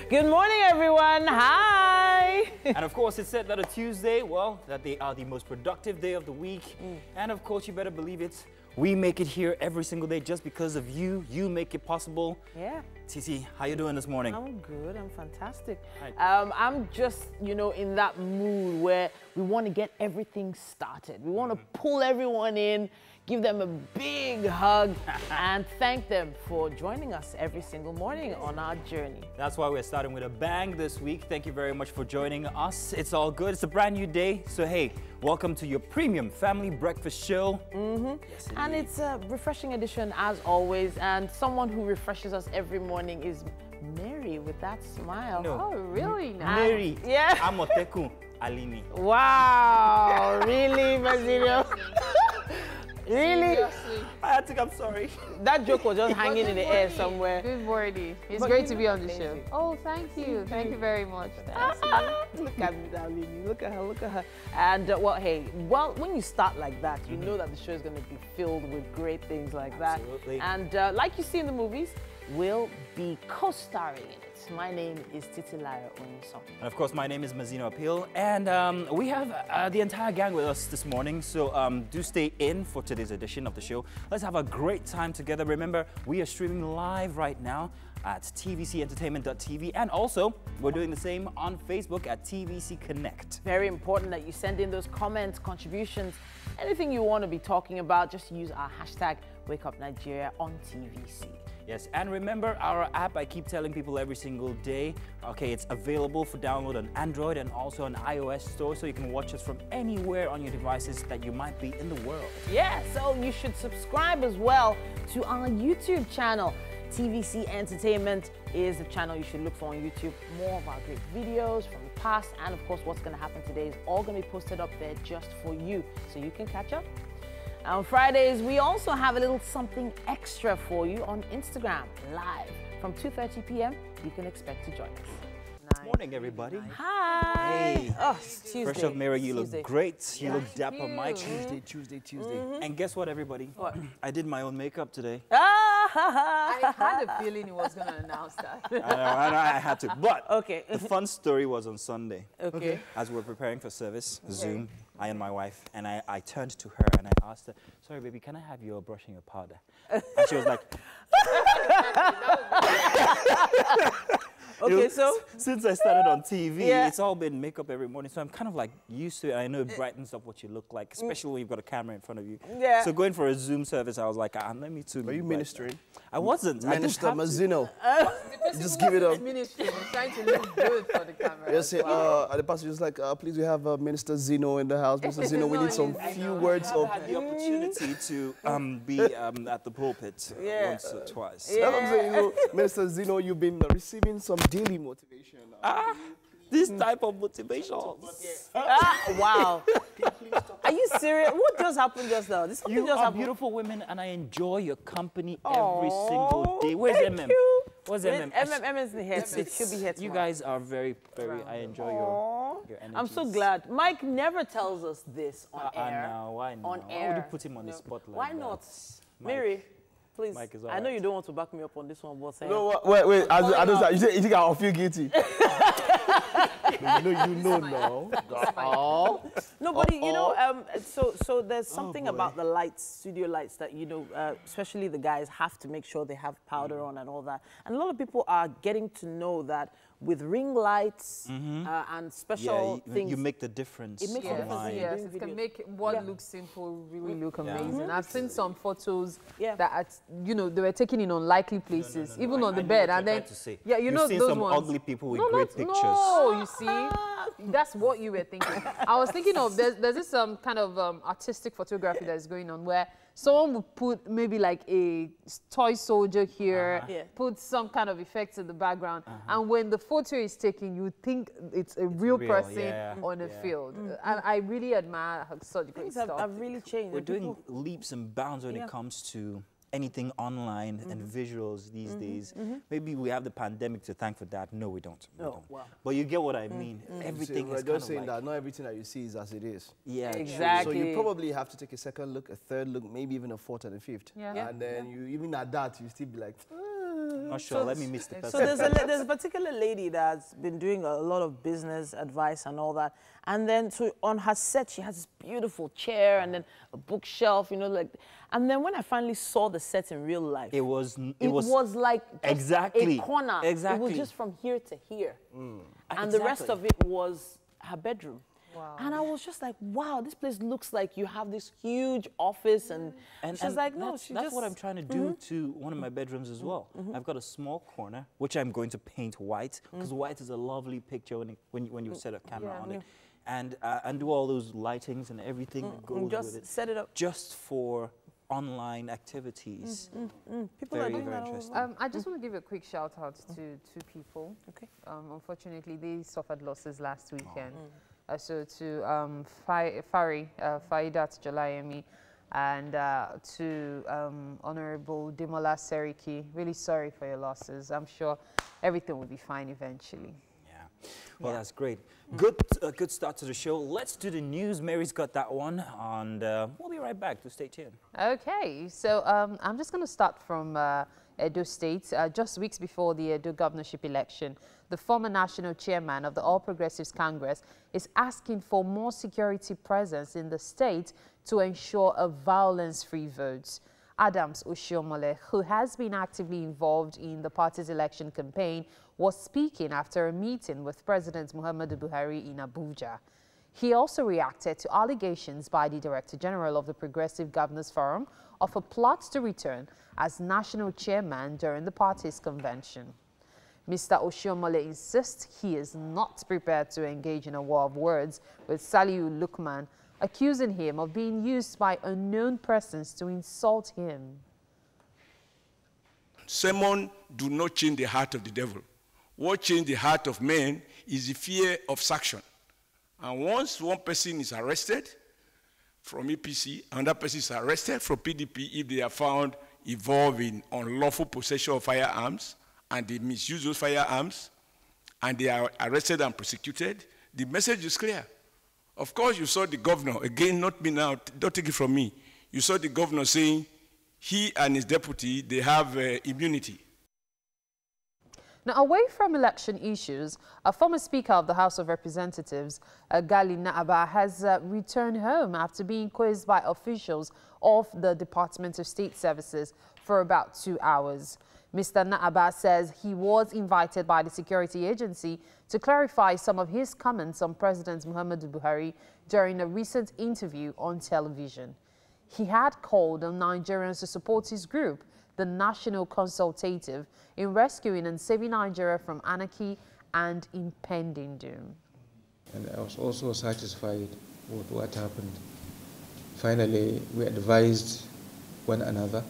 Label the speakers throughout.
Speaker 1: Good morning, everyone. Hi.
Speaker 2: And of course, it's said that a Tuesday, well, that they are the most productive day of the week. And of course, you better believe it. We make it here every single day just because of you. You make it possible.
Speaker 1: Yeah.
Speaker 2: Titi, how you doing this morning?
Speaker 1: I'm good. I'm fantastic.
Speaker 2: Right.
Speaker 1: I'm just, in that mood where we want to get everything started. We want to pull everyone in, give them a big hug, and thank them for joining us every single morning on our journey.
Speaker 2: That's why we're starting with a bang this week. Thank you very much for joining us. It's all good. It's a brand new day. So, hey, welcome to your premium family breakfast show. Yes,
Speaker 1: And it's a refreshing edition, as always. And someone who refreshes us every morning is Mary with that smile.
Speaker 2: No.
Speaker 3: Oh, really? Nice.
Speaker 2: Mary.
Speaker 1: Yeah.
Speaker 2: Amoteku Alimi.
Speaker 1: Wow. Really, Basilio? Really?
Speaker 3: Seriously.
Speaker 2: I think I'm sorry.
Speaker 1: That joke was just hanging in the air somewhere.
Speaker 3: Good morning. It's
Speaker 1: But
Speaker 3: great
Speaker 1: you
Speaker 3: to be
Speaker 1: look
Speaker 3: on the show.
Speaker 1: amazing.
Speaker 3: Oh, thank you. Thank you very much.
Speaker 1: Look at me, darling. Look at her, look at her. And well, hey, when you start like that, you know that the show is going to be filled with great things like that.
Speaker 2: Absolutely.
Speaker 1: And like you see in the movies, we'll be co-starring in it. My name is Titilayo Onyison.
Speaker 2: And of course, my name is Mazino Appeal, and we have the entire gang with us this morning, so do stay in for today's edition of the show. Let's have a great time together. Remember, we are streaming live right now at tvcentertainment.tv, and also we're doing the same on Facebook at TVC Connect.
Speaker 1: Very important that you send in those comments, contributions, anything you want to be talking about. Just use our hashtag WakeUpNigeria on TVC.
Speaker 2: Yes, and remember our app, I keep telling people every single day, okay, it's available for download on Android and also on iOS store, so you can watch us from anywhere on your devices that you might be in the world.
Speaker 1: Yeah, so you should subscribe as well to our YouTube channel. TVC Entertainment is the channel you should look for on YouTube. More of our great videos from the past, and of course what's going to happen today is all going to be posted up there just for you, so you can catch up. On Fridays, we also have a little something extra for you on Instagram, live. From 2:30 p.m., you can expect to join us.
Speaker 2: Good morning, everybody.
Speaker 1: Hi.
Speaker 2: Hey.
Speaker 1: Oh, it's Tuesday.
Speaker 2: First off, Mary, you
Speaker 1: Tuesday.
Speaker 2: look great. You look dapper,
Speaker 3: you.
Speaker 2: Mike.
Speaker 4: Tuesday.
Speaker 2: And guess what, everybody?
Speaker 1: What?
Speaker 2: I did my own makeup today.
Speaker 3: I had a feeling he was going to announce that.
Speaker 2: I know, I had to. But
Speaker 1: Okay.
Speaker 2: the fun story was on Sunday.
Speaker 1: Okay.
Speaker 2: As we were preparing for service, Zoom, I and my wife, and I turned to her and I asked her, sorry, baby, can I have your brush and your powder? And she was like,
Speaker 1: Okay, so?
Speaker 2: Since I started on TV,
Speaker 1: Yeah.
Speaker 2: it's all been makeup every morning, so I'm kind of like used to it. I know it brightens up what you look like, especially when you've got a camera in front of you.
Speaker 1: Yeah.
Speaker 2: So going for a Zoom service, I was like, let me too.
Speaker 4: Are you ministering?
Speaker 2: I wasn't. I just
Speaker 4: Minister
Speaker 2: have to.
Speaker 4: Mazino.
Speaker 3: The
Speaker 4: Just give it up.
Speaker 3: Ministry is trying to look good for the camera.
Speaker 4: Yes, and the pastor was like, please, we have Minister Zeno in the house. Minister Zeno, we need some few words
Speaker 2: I've
Speaker 4: of...
Speaker 2: had the opportunity to be at the pulpit
Speaker 1: Yeah.
Speaker 2: once or twice.
Speaker 1: Yeah.
Speaker 4: That's what I'm saying, Minister Zeno, you've been receiving some daily motivation.
Speaker 2: This type of motivation.
Speaker 1: Wow. Are you serious? What just happened just now? This
Speaker 2: You
Speaker 1: just
Speaker 2: are
Speaker 1: happened.
Speaker 2: beautiful women, and I enjoy your company every single day. Where's
Speaker 1: Thank
Speaker 2: MM?
Speaker 1: you.
Speaker 2: Where's
Speaker 1: MM
Speaker 2: MM?
Speaker 1: is in here. It should be here
Speaker 2: You
Speaker 1: tomorrow.
Speaker 2: guys are very, I enjoy your energy.
Speaker 1: I'm so glad. Mike never tells us this on air.
Speaker 2: Why not?
Speaker 1: On
Speaker 2: Why would
Speaker 1: air.
Speaker 2: you put him on the spotlight?
Speaker 1: Why
Speaker 2: like
Speaker 1: not?
Speaker 2: that?
Speaker 1: Mary, please.
Speaker 2: Mike is
Speaker 1: I know you don't want to back me up on this one, but
Speaker 4: No, wait, I don't you think I'll feel guilty? you know now.
Speaker 1: Nobody, so there's something about the lights, studio lights, that, especially the guys have to make sure they have powder on and all that. And a lot of people are getting to know that with ring lights and special things.
Speaker 2: You make the difference.
Speaker 1: It makes a difference.
Speaker 2: online.
Speaker 3: Yes,
Speaker 1: doing
Speaker 3: it can
Speaker 1: videos.
Speaker 3: make what
Speaker 1: Yeah.
Speaker 3: looks simple really look
Speaker 2: Yeah.
Speaker 3: amazing. I've seen some photos
Speaker 1: Yeah.
Speaker 3: that, they were taken in unlikely places, even on the bed. And then, yeah,
Speaker 2: You've seen
Speaker 3: those
Speaker 2: some
Speaker 3: ones.
Speaker 2: ugly people with
Speaker 3: No,
Speaker 2: great pictures.
Speaker 3: No, you see, that's what you were thinking. I was thinking of, there's this kind of artistic photography that's going on where someone would put maybe like a toy soldier here,
Speaker 1: Yeah.
Speaker 3: put some kind of effects in the background, and when the photo is taken, you think it's a real person
Speaker 2: yeah.
Speaker 3: on the field. And I really admire such great
Speaker 1: Things
Speaker 3: stuff.
Speaker 1: have really changed.
Speaker 2: We're
Speaker 1: And
Speaker 2: doing
Speaker 1: people-
Speaker 2: leaps and bounds when it comes to anything online and visuals these days. Maybe we have the pandemic to thank for that. No, we don't. We don't.
Speaker 1: wow.
Speaker 2: But you get what I mean. Everything
Speaker 4: We're
Speaker 2: is
Speaker 4: just
Speaker 2: kind
Speaker 4: saying
Speaker 2: of
Speaker 4: that
Speaker 2: like,
Speaker 4: not everything that you see is as it is.
Speaker 2: yeah, true.
Speaker 1: Exactly.
Speaker 4: So you probably have to take a second look, a third look, maybe even a fourth and a fifth.
Speaker 3: Yeah.
Speaker 4: And then you, even at that, you still be like,
Speaker 2: Not sure. Let me meet the person.
Speaker 1: So there's a particular lady that's been doing a lot of business advice and all that. And then on her set, she has this beautiful chair and then a bookshelf, you know, like. And then when I finally saw the set in real life, it was like just
Speaker 2: exactly
Speaker 1: a corner.
Speaker 2: Exactly.
Speaker 1: It was just from here to here. And
Speaker 2: Exactly.
Speaker 1: the rest of it was her bedroom.
Speaker 3: Wow.
Speaker 1: And I was just like, wow, this place looks like you have this huge office. And she's like, no,
Speaker 2: that's what I'm trying to do to one of my bedrooms as well. I've got a small corner, which I'm going to paint white, because white is a lovely picture when you set a camera on it. And do all those lightings and everything that goes with it.
Speaker 1: Set it up.
Speaker 2: Just for online activities.
Speaker 1: People are doing
Speaker 2: very
Speaker 1: that all
Speaker 2: interesting.
Speaker 1: over.
Speaker 3: I just want to give a quick shout out to two people.
Speaker 1: Okay.
Speaker 3: Unfortunately, they suffered losses last weekend. So to Faidat Jolayemi and to Honorable Demola Seriki, really sorry for your losses. I'm sure everything will be fine eventually.
Speaker 2: Yeah. Well, that's great. Good start to the show. Let's do the news. Mary's got that one, and we'll be right back. To stay tuned.
Speaker 3: Okay, so I'm just going to start from Edo State. Just weeks before the Edo governorship election, the former national chairman of the All Progressives Congress is asking for more security presence in the state to ensure a violence-free vote. Adams Oshiomhole, who has been actively involved in the party's election campaign, was speaking after a meeting with President Muhammadu Buhari in Abuja. He also reacted to allegations by the Director General of the Progressive Governors Forum of a plot to return as national chairman during the party's convention. Mr. Oshiomhole insists he is not prepared to engage in a war of words with Saliu Lukman, accusing him of being used by unknown persons to insult him.
Speaker 5: Sermon do not change the heart of the devil. What changes the heart of men is the fear of sanction. And once one person is arrested from EPC, another person is arrested from PDP if they are found involved in unlawful possession of firearms and they misuse those firearms and they are arrested and prosecuted, the message is clear. Of course, you saw the governor, again, not me now, don't take it from me. You saw the governor saying he and his deputy, they have immunity.
Speaker 3: Now, away from election issues, a former Speaker of the House of Representatives, Gali Naaba, has returned home after being quizzed by officials of the Department of State Services for about 2 hours. Mr. Naaba says he was invited by the security agency to clarify some of his comments on President Muhammadu Buhari during a recent interview on television. He had called on Nigerians to support his group, the National Consultative, in rescuing and saving Nigeria from anarchy and impending doom.
Speaker 6: And I was also satisfied with what happened. Finally, we advised one another.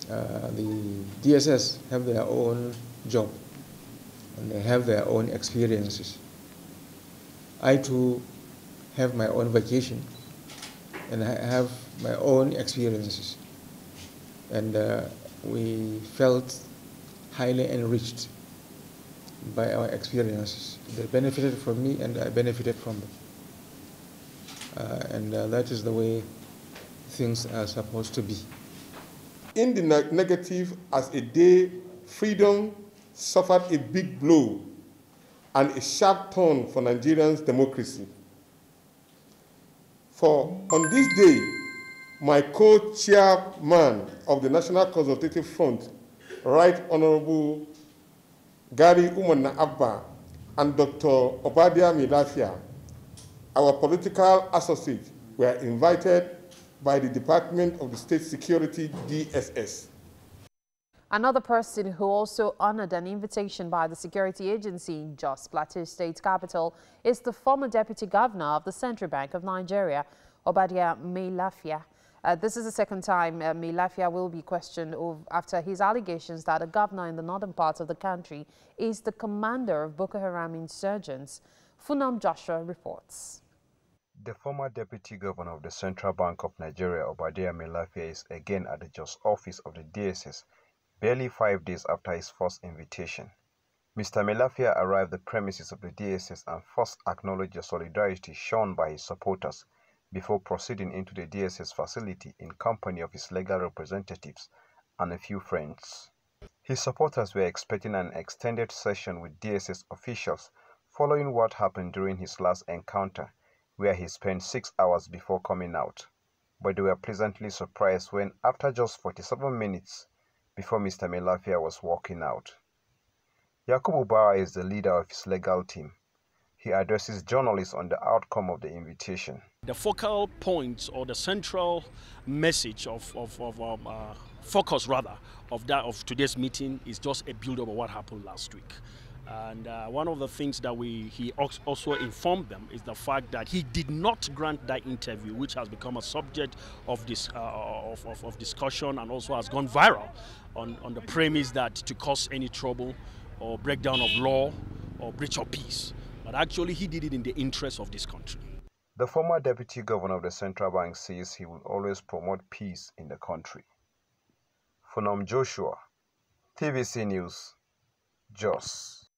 Speaker 6: The DSS have their own job and they have their own experiences. I too have my own vacation and I have my own experiences. And we felt highly enriched by our experiences. They benefited from me and I benefited from them. And that is the way things are supposed to be.
Speaker 7: In the negative, as a day, freedom suffered a big blow and a sharp turn for Nigerians' democracy. For on this day, my co-chairman of the National Consultative Front, Right Honorable Gari Umana Abba, and Dr. Obadia Milafia, our political associates, were invited by the Department of the State Security, DSS.
Speaker 3: Another person who also honored an invitation by the security agency in Jos Plateau State capital is the former Deputy Governor of the Central Bank of Nigeria, Obadia Milafia. This is the second time Milafia will be questioned after his allegations that a governor in the northern part of the country is the commander of Boko Haram insurgents. Funam Joshua reports.
Speaker 8: The former Deputy Governor of the Central Bank of Nigeria, Obadia Milafia, is again at the Jos office of the DSS, barely 5 days after his first invitation. Mr. Milafia arrived at the premises of the DSS and first acknowledged the solidarity shown by his supporters before proceeding into the DSS facility in company of his legal representatives and a few friends. His supporters were expecting an extended session with DSS officials following what happened during his last encounter, where he spent 6 hours before coming out. But they were pleasantly surprised when, after just 47 minutes before Mr. Melafia was walking out. Yakubu Bawa is the leader of his legal team. He addresses journalists on the outcome of the invitation.
Speaker 9: The focal point or the central message focus of today's meeting is just a build-up of what happened last week. And one of the things that he also informed them is the fact that he did not grant that interview, which has become a subject of discussion and also has gone viral on the premise that to cause any trouble or breakdown of law or breach of peace. But actually, he did it in the interest of this country.
Speaker 8: The former deputy governor of the central bank says he will always promote peace in the country. Funom Joshua, TVC News, Jos.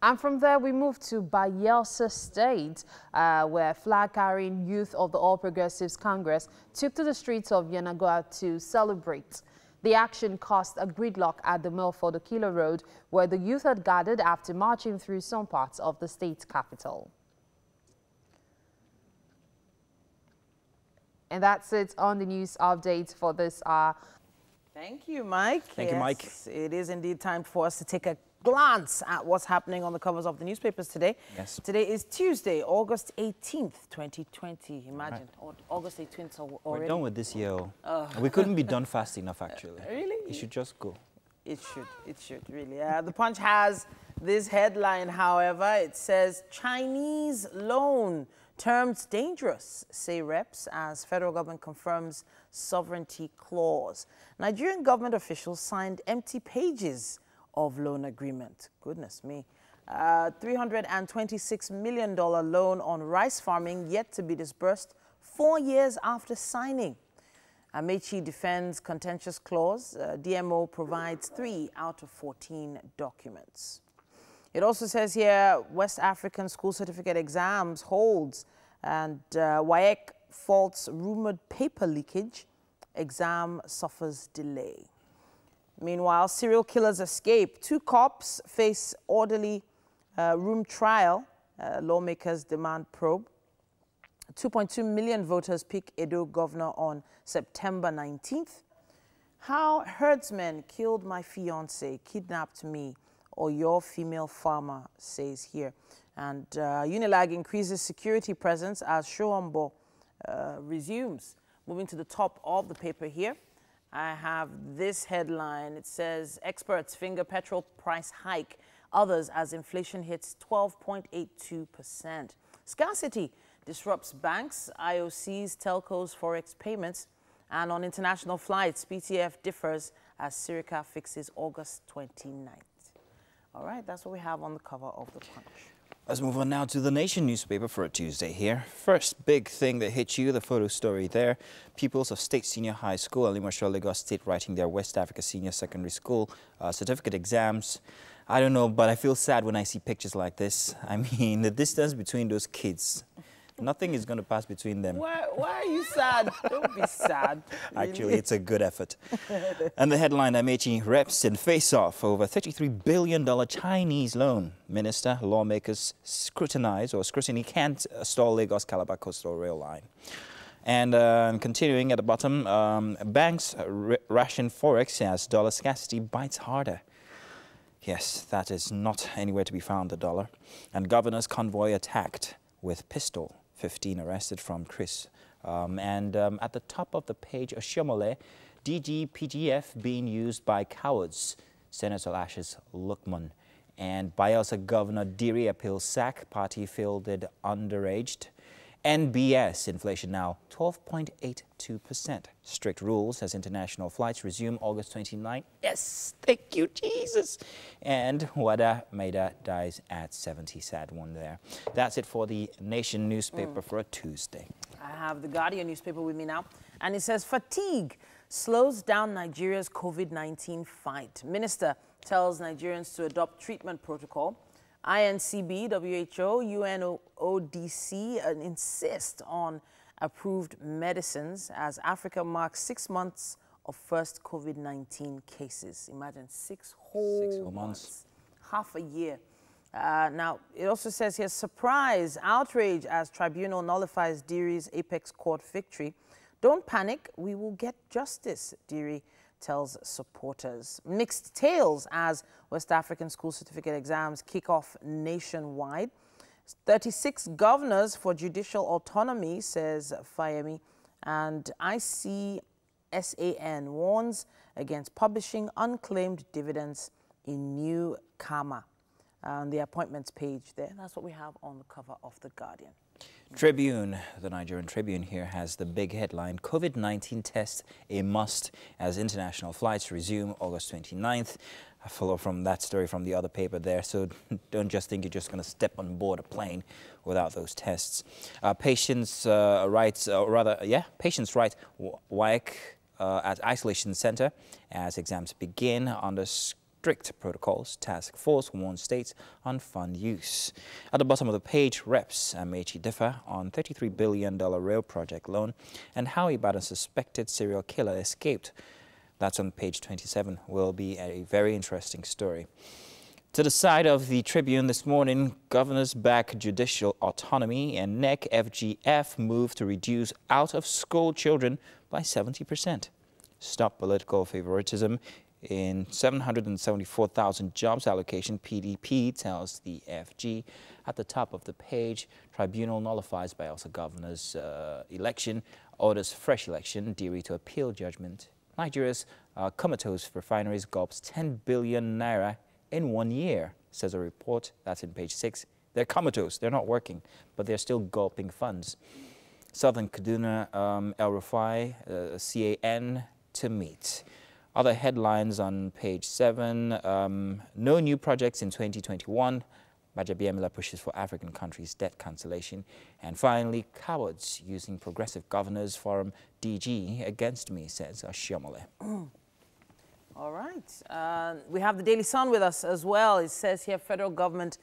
Speaker 3: And from there, we move to Bayelsa State, where flag-carrying youth of the All Progressives Congress took to the streets of Yenagoa to celebrate. The action caused a gridlock at the Milford Okilo Road, where the youth had gathered after marching through some parts of the state capital. And that's it on the news update for this hour.
Speaker 1: Thank you, Mike.
Speaker 2: Thank you, Mike.
Speaker 1: It is indeed time for us to take a glance at what's happening on the covers of the newspapers today.
Speaker 2: Yes.
Speaker 1: Today is Tuesday, August 18th, 2020. Imagine, August 18th already.
Speaker 2: We're done with this year. We couldn't be done fast enough, actually.
Speaker 1: Really?
Speaker 2: It should just go.
Speaker 1: It should, really. The Punch has this headline, however. It says, Chinese loan terms dangerous, say reps, as federal government confirms sovereignty clause. Nigerian government officials signed empty pages of loan agreement. Goodness me. $326 million loan on rice farming yet to be disbursed 4 years after signing. Amaechi defends contentious clause. DMO provides 3 out of 14 documents. It also says here, West African school certificate exams holds, and WAEC faults rumored paper leakage. Exam suffers delay. Meanwhile, serial killers escape. 2 cops face orderly room trial. Lawmakers demand probe. 2.2 million voters pick Edo governor on September 19th. How herdsmen killed my fiancé, kidnapped me, or your female farmer, says here. And Unilag increases security presence as Showambo resumes. Moving to the top of the paper here, I have this headline. It says, experts finger petrol price hike, others as inflation hits 12.82%. Scarcity disrupts banks, IOCs, telcos, forex payments, and on international flights, PTF differs as Sirica fixes August 29th. All right, that's what we have on the cover of the Punch.
Speaker 2: Let's move on now to the Nation newspaper for a Tuesday here. First big thing that hit you, the photo story there. Pupils of State Senior High School, Alimosho, Lagos State, writing their West Africa Senior Secondary School certificate exams. I don't know, but I feel sad when I see pictures like this. I mean, the distance between those kids, nothing is going to pass between them.
Speaker 1: Why are you sad? Don't be sad.
Speaker 2: Actually, it's a good effort. And the headline, Amaechi reps in face-off over $33 billion Chinese loan. Minister, lawmakers scrutiny can't stall Lagos Calabar Coastal Rail Line. And continuing at the bottom, banks ration forex as dollar scarcity bites harder. Yes, that is not anywhere to be found, the dollar. And governor's convoy attacked with pistol. 15 arrested from Chris. At the top of the page, Oshomole, DGPGF being used by cowards. Senator lashes Lukman. And Bayelsa Governor Diri appeals sack. Party fielded underaged. NBS inflation now 12.82%. Strict rules as international flights resume August 29. Yes, thank you, Jesus. And Wada Maida dies at 70. Sad one there. That's it for the Nation newspaper for a Tuesday.
Speaker 1: I have the Guardian newspaper with me now, and it says fatigue slows down Nigeria's COVID-19 fight. Minister tells Nigerians to adopt treatment protocol. INCB, WHO, UNODC insist on approved medicines as Africa marks 6 months of first COVID-19 cases. Imagine 6 whole months, half a year. Now, it also says here, surprise, outrage as tribunal nullifies Diri's apex court victory. Don't panic, we will get justice, Diri tells supporters. Mixed tales as West African school certificate exams kick off nationwide. 36 governors for judicial autonomy, says Fayemi, and ICSAN warns against publishing unclaimed dividends in new Kama. On the appointments page there, that's what we have on the cover of The Guardian.
Speaker 2: Tribune, the Nigerian Tribune here has the big headline, COVID-19 test a must as international flights resume August 29th. I follow from that story from the other paper there, so don't just think you're just going to step on board a plane without those tests. Patients' rights WAEC at isolation center as exams begin under strict protocols. Task force warns states on fund use. At the bottom of the page, reps Amaechi differ on $33 billion rail project loan and how Ibadan's suspected serial killer escaped. That's on page 27. Will be a very interesting story. To the side of the Tribune this morning, governors back judicial autonomy and NEC FGF move to reduce out-of-school children by 70%. Stop political favoritism in 774,000 jobs allocation, PDP tells the FG. At the top of the page, tribunal nullifies Bayelsa governor's election, orders fresh election, Diri to appeal judgment. Nigeria's comatose refineries gulps 10 billion naira in 1 year, says a report. That's in page 6. They're comatose, they're not working, but they're still gulping funds. Southern Kaduna, El Rufai, CAN to meet. Other headlines on page 7, no new projects in 2021. Bajabiamila pushes for African countries' debt cancellation. And finally, cowards using Progressive Governors Forum DG against me, says Ashiomole.
Speaker 1: All right. We have the Daily Sun with us as well. It says here, federal government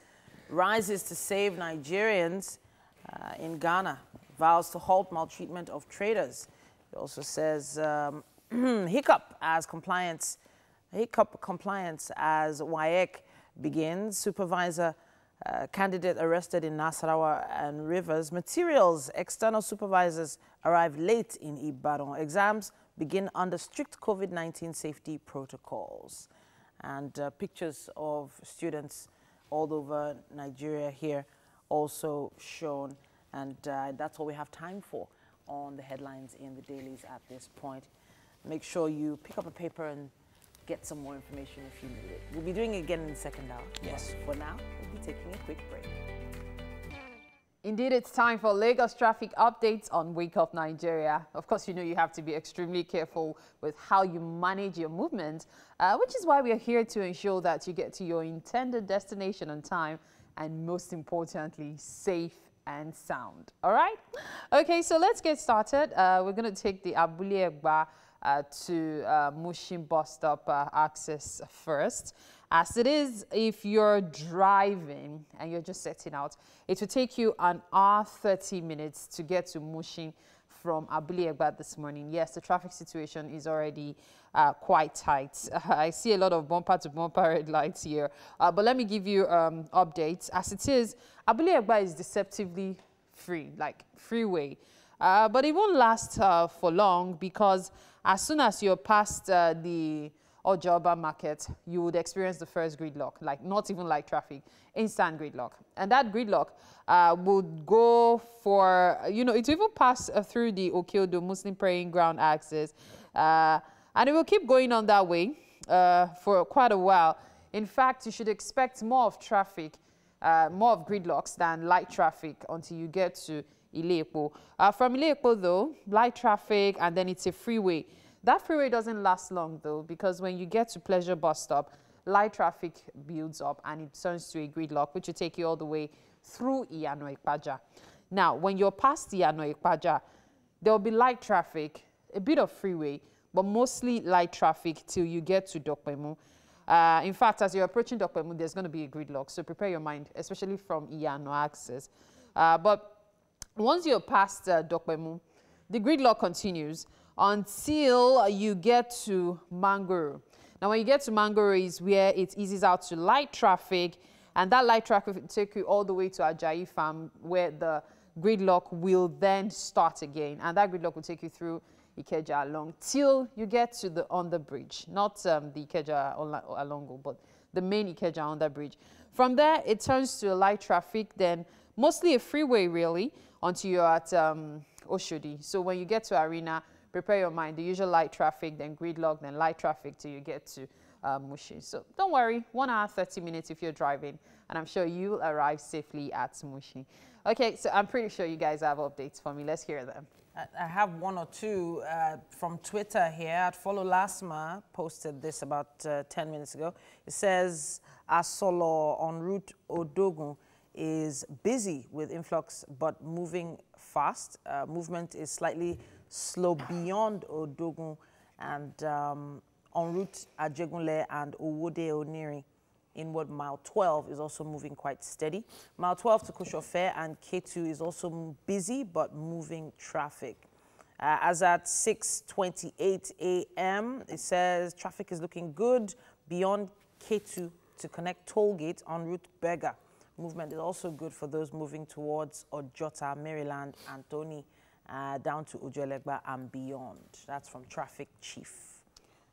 Speaker 1: rises to save Nigerians in Ghana, vows to halt maltreatment of traders. It also says hiccup compliance as WAEC begins. Supervisor candidate arrested in Nasarawa and Rivers. Materials, external supervisors arrive late in Ibadan. Exams begin under strict COVID-19 safety protocols. And pictures of students all over Nigeria here also shown. And that's all we have time for on the headlines in the dailies at this point. Make sure you pick up a paper and get some more information if you need it. We'll be doing it again in the second hour.
Speaker 2: Yes.
Speaker 1: But for now, we'll be taking a quick break.
Speaker 3: Indeed, it's time for Lagos traffic updates on Wake Up Nigeria. Of course, you know you have to be extremely careful with how you manage your movement, which is why we are here to ensure that you get to your intended destination on time and, most importantly, safe and sound. All right? Okay, so let's get started. We're going to take the Abule Egba to Mushin bus stop access first. As it is, if you're driving and you're just setting out, it will take you 1 hour 30 minutes to get to Mushin from Abule Egba this morning. Yes, the traffic situation is already quite tight. I see a lot of bumper-to-bumper red lights here. But let me give you updates. As it is, Abule Egba is deceptively free, like freeway. But it won't last for long because as soon as you're past the Ojoba market, you would experience the first gridlock, like not even like traffic, instant gridlock. And that gridlock would go for, you know, it will even pass through the Okiodo Muslim praying ground access. And it will keep going on that way for quite a while. In fact, you should expect more of traffic, more of gridlocks than light traffic until you get to Ile-Epo. From Ile-Epo, though, light traffic, and then it's a freeway. That freeway doesn't last long, though, because when you get to Pleasure bus stop, light traffic builds up and it turns to a gridlock, which will take you all the way through Iyano Ekpaja. Now, when you're past Iyano Ekpaja, there will be light traffic, a bit of freeway, but mostly light traffic till you get to Dokpemu. In fact, as you're approaching Dokpemu, there's going to be a gridlock, so prepare your mind, especially from Iyano access. But once you're past Dokpemu, the gridlock continues until you get to Mangoro. Now, when you get to Mangoro is where it eases out to light traffic, and that light traffic will take you all the way to Ajayi Farm, where the gridlock will then start again. And that gridlock will take you through Ikeja along till you get to the underbridge, not the Ikeja Alongo, but the main Ikeja underbridge. From there, it turns to a light traffic, then mostly a freeway really, until you're at Oshodi. So when you get to Arena, prepare your mind, the usual light traffic, then gridlock, then light traffic till you get to Mushi. So don't worry, 1 hour, 30 minutes if you're driving, and I'm sure you'll arrive safely at Mushi. Okay, so I'm pretty sure you guys have updates for me. Let's hear them.
Speaker 1: I have one or two from Twitter here. At Follow Lasma posted this about 10 minutes ago. It says Asolo en route Odogun is busy with influx but moving fast. Movement is slightly slow beyond Odogun and en route Ajegunle and Owode Oniri. Inward mile 12 is also moving quite steady. Mile 12 to Koshofe and K2 is also busy but moving traffic. As at 6:28 a.m., it says traffic is looking good beyond K2 to connect Tollgate en route Berger. Movement is also good for those moving towards Ojota, Maryland, Anthony, down to Ojuelegba and beyond. That's from Traffic Chief.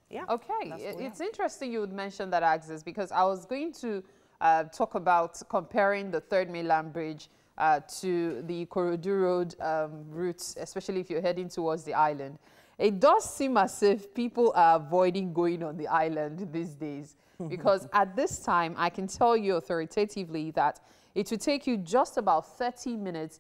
Speaker 1: Yeah.
Speaker 3: Okay, it's interesting you would mention that, Axis, because I was going to talk about comparing the Third Mainland Bridge to the Ikorodu Road route, especially if you're heading towards the island. It does seem as if people are avoiding going on the island these days, because at this time, I can tell you authoritatively that it will take you just about 30 minutes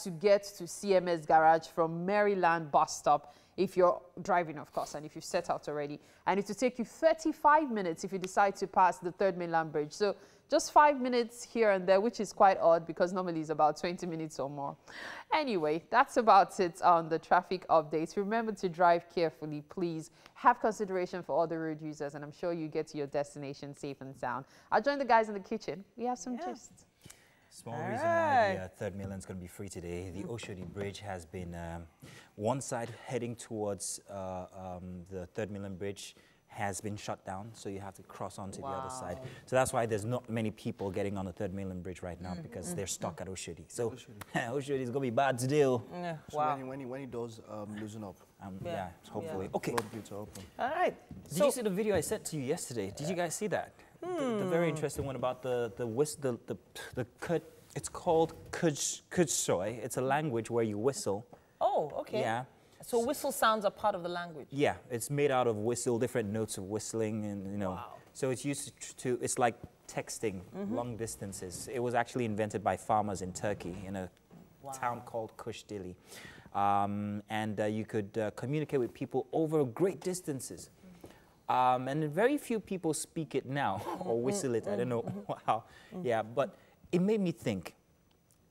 Speaker 3: to get to CMS Garage from Maryland bus stop, if you're driving, of course, and if you've set out already. And it will take you 35 minutes if you decide to pass the Third Mainland Bridge. So just 5 minutes here and there, which is quite odd because normally it's about 20 minutes or more. Anyway, that's about it on the traffic updates. Remember to drive carefully, please. Have consideration for all the road users, and I'm sure you get to your destination safe and sound. I'll join the guys in the kitchen. We have some gist.
Speaker 2: Small reason why the Third Mainland is going to be free today. The Oshodi Bridge has been one side heading towards the Third Mainland Bridge has been shut down, so you have to cross onto the other side. So that's why there's not many people getting on the Third Mainland Bridge right now because they're stuck at Oshodi. So Oshodi is going to be bad to deal.
Speaker 4: So when it does loosen up.
Speaker 2: Yeah, hopefully. Okay.
Speaker 1: All right.
Speaker 2: Did you see the video I sent to you yesterday? Did you guys see that? The very interesting one about the it's called Kudsoi. It's a language where you whistle.
Speaker 1: Oh, okay.
Speaker 2: Yeah.
Speaker 1: So whistle sounds are part of the language.
Speaker 2: Yeah, it's made out of whistle, different notes of whistling, and you know.
Speaker 1: Wow.
Speaker 2: So it's used to. It's like texting long distances. It was actually invented by farmers in Turkey in a town called Kuşdili, and you could communicate with people over great distances. And very few people speak it now or whistle it. I don't know how. Yeah, but it made me think,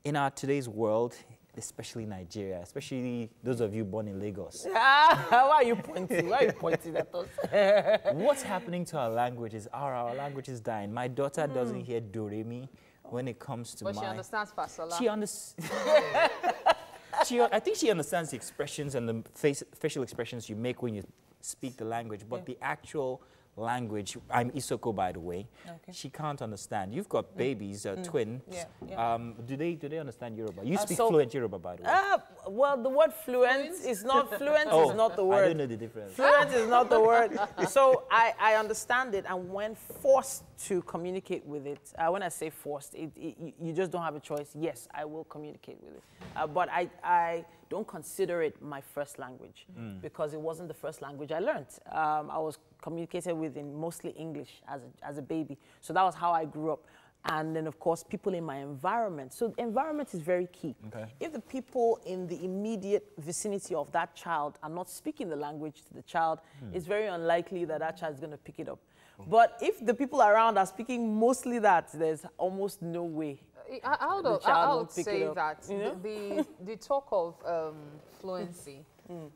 Speaker 2: in our today's world, especially Nigeria, especially those of you born in Lagos.
Speaker 1: Why are you pointing? Why are you pointing at us?
Speaker 2: What's happening to our languages? Are our languages dying? My daughter doesn't hear Doremi when it comes to
Speaker 3: But she understands Fasola.
Speaker 2: She understands. I think she understands the expressions and the facial expressions you make when you speak the language, but the actual language, I'm Isoko, by the way, she can't understand. You've got babies, twins. Do they understand Yoruba? You speak fluent Yoruba, by the way.
Speaker 1: Well, the word fluent is not the word.
Speaker 2: I don't know the difference.
Speaker 1: Fluent is not the word. So I understand it, and when forced to communicate with it, when I say forced, you just don't have a choice. Yes, I will communicate with it. But I don't consider it my first language because it wasn't the first language I learned. I was communicated with in mostly English as a baby. So that was how I grew up. And then, of course, people in my environment. So environment is very key. Okay. If the people in the immediate vicinity of that child are not speaking the language to the child, it's very unlikely that that child is going to pick it up. But if the people around are speaking mostly that, there's almost no way.
Speaker 3: I would say that the talk of fluency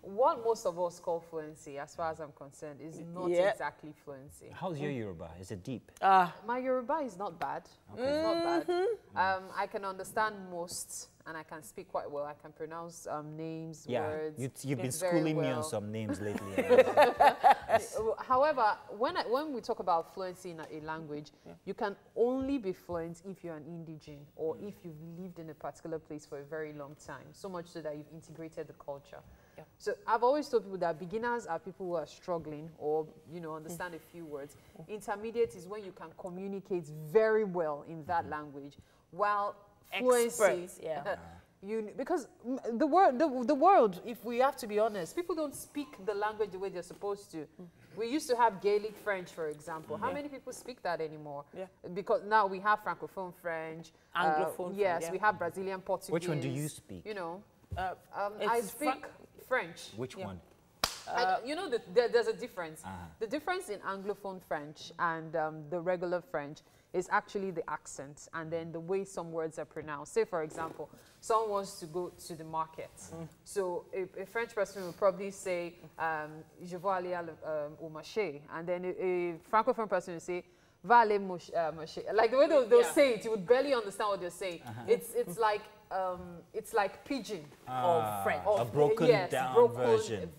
Speaker 3: what most of us call fluency, as far as I'm concerned, is not exactly fluency.
Speaker 2: How's your Yoruba? Is it deep?
Speaker 3: My Yoruba is not bad. Okay. It's not bad. I can understand most, and I can speak quite well. I can pronounce names, words.
Speaker 2: You've been schooling me on some names lately.
Speaker 3: However, when we talk about fluency in a language, you can only be fluent if you're an indigene or if you've lived in a particular place for a very long time, so much so that you've integrated the culture. Yeah. So I've always told people that beginners are people who are struggling or, you know, understand a few words. Intermediate is when you can communicate very well in that language, while fluency, because the world, if we have to be honest, people don't speak the language the way they're supposed to. We used to have Gaelic French, for example. How many people speak that anymore? Because now we have Francophone French,
Speaker 1: Anglophone.
Speaker 3: Yes, we have Brazilian Portuguese.
Speaker 2: Which one do you speak?
Speaker 3: You know, I speak French.
Speaker 2: Which one?
Speaker 3: You know, there's a difference. The difference in Anglophone French and the regular French is actually the accent and then the way some words are pronounced. Say, for example, someone wants to go to the market. So a French person will probably say, je vais aller au marché. And then a Francophone person will say, va aller marché. Like the way they'll say it, you would barely understand what they're saying. It's like pidgin
Speaker 1: of French.
Speaker 2: A broken down version.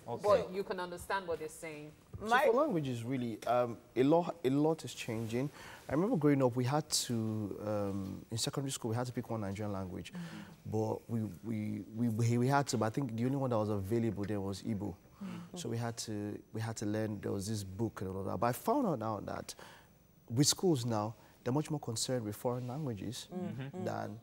Speaker 3: Okay. But you can understand what they're saying.
Speaker 4: So for languages, really, a lot is changing. I remember growing up, we had to, in secondary school, we had to pick one Nigerian language. But we had to, but I think the only one that was available there was Igbo. So we had to learn, there was this book and all that. But I found out now that with schools now, they're much more concerned with foreign languages than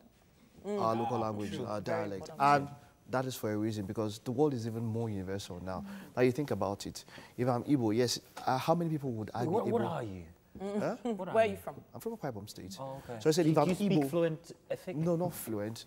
Speaker 4: our local language, our dialect. And that is for a reason, because the world is even more universal now. Now you think about it. If I'm Igbo, yes, how many people would I be Igbo?
Speaker 2: What are you?
Speaker 1: Huh? Where are you from?
Speaker 4: I'm from Akwa Ibom State.
Speaker 2: Oh, okay.
Speaker 4: So I said, if I'm
Speaker 2: you
Speaker 4: Igbo,
Speaker 2: speak fluent Efik?
Speaker 4: No, not fluent,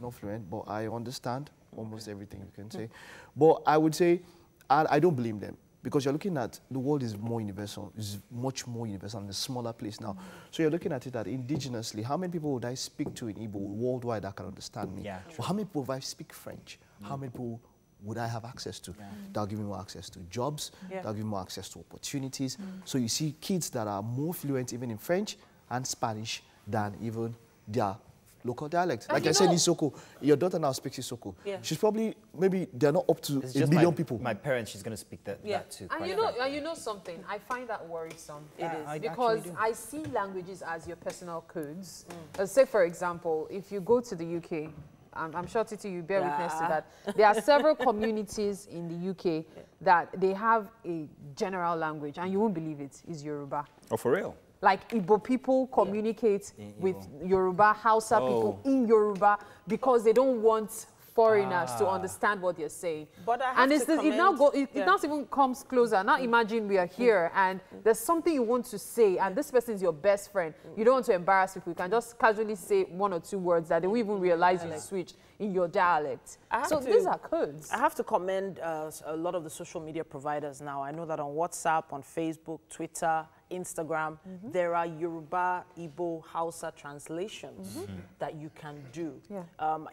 Speaker 4: but I understand almost everything you can say. But I would say, I don't blame them, because you're looking at the world is more universal, is much more universal in a smaller place now. So you're looking at it that indigenously, how many people would I speak to in Igbo worldwide that can understand me?
Speaker 2: Yeah,
Speaker 4: or how many people would I speak French? How many people would I have access to? That'll give me more access to jobs, that'll give me more access to opportunities. So you see kids that are more fluent even in French and Spanish than even their local dialect. Like I said, Isoko, your daughter now speaks Isoko. She's probably, maybe they're not up to a million people.
Speaker 2: My parents, she's going to speak that too.
Speaker 3: And you know something, I find that worrisome. It is. Because I see languages as your personal codes. Say, for example, if you go to the UK, I'm sure, Titi, you bear witness to that. There are several communities in the UK that they have a general language, and you won't believe it, is Yoruba.
Speaker 2: Oh, for real?
Speaker 3: Like Igbo people communicate with Yoruba, Hausa people in Yoruba because they don't want foreigners to understand what you're saying. But it now even comes closer. Now imagine we are here and there's something you want to say and this person is your best friend. You don't want to embarrass people. You can just casually say one or two words that they won't even realize you switch in your dialect. So these are codes.
Speaker 1: I have to commend a lot of the social media providers now. I know that on WhatsApp, on Facebook, Twitter, Instagram, there are Yoruba, Igbo, Hausa translations that you can do.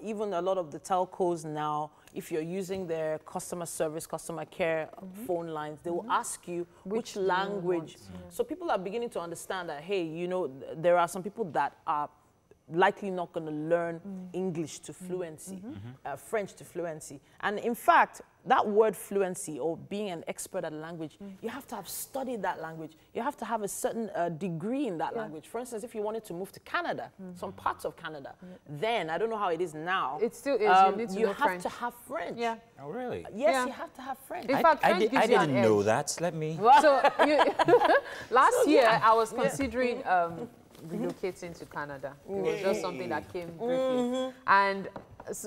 Speaker 1: Even a lot of the telcos now, if you're using their customer service, customer care phone lines, they will ask you which language. So people are beginning to understand that, hey, you know, there are some people that are likely not going to learn English to fluency, French to fluency. And in fact, that word fluency or being an expert at a language, you have to have studied that language. You have to have a certain degree in that language. For instance, if you wanted to move to Canada, some parts of Canada, then, I don't know how it is now.
Speaker 3: It still is,
Speaker 1: you have to have French.
Speaker 2: Oh, really?
Speaker 1: Yes, you have to have French.
Speaker 3: In fact, French gives you an edge.
Speaker 2: I didn't know that. Let me...
Speaker 3: So, last year, I was considering relocating to Canada. It was just something that came briefly. And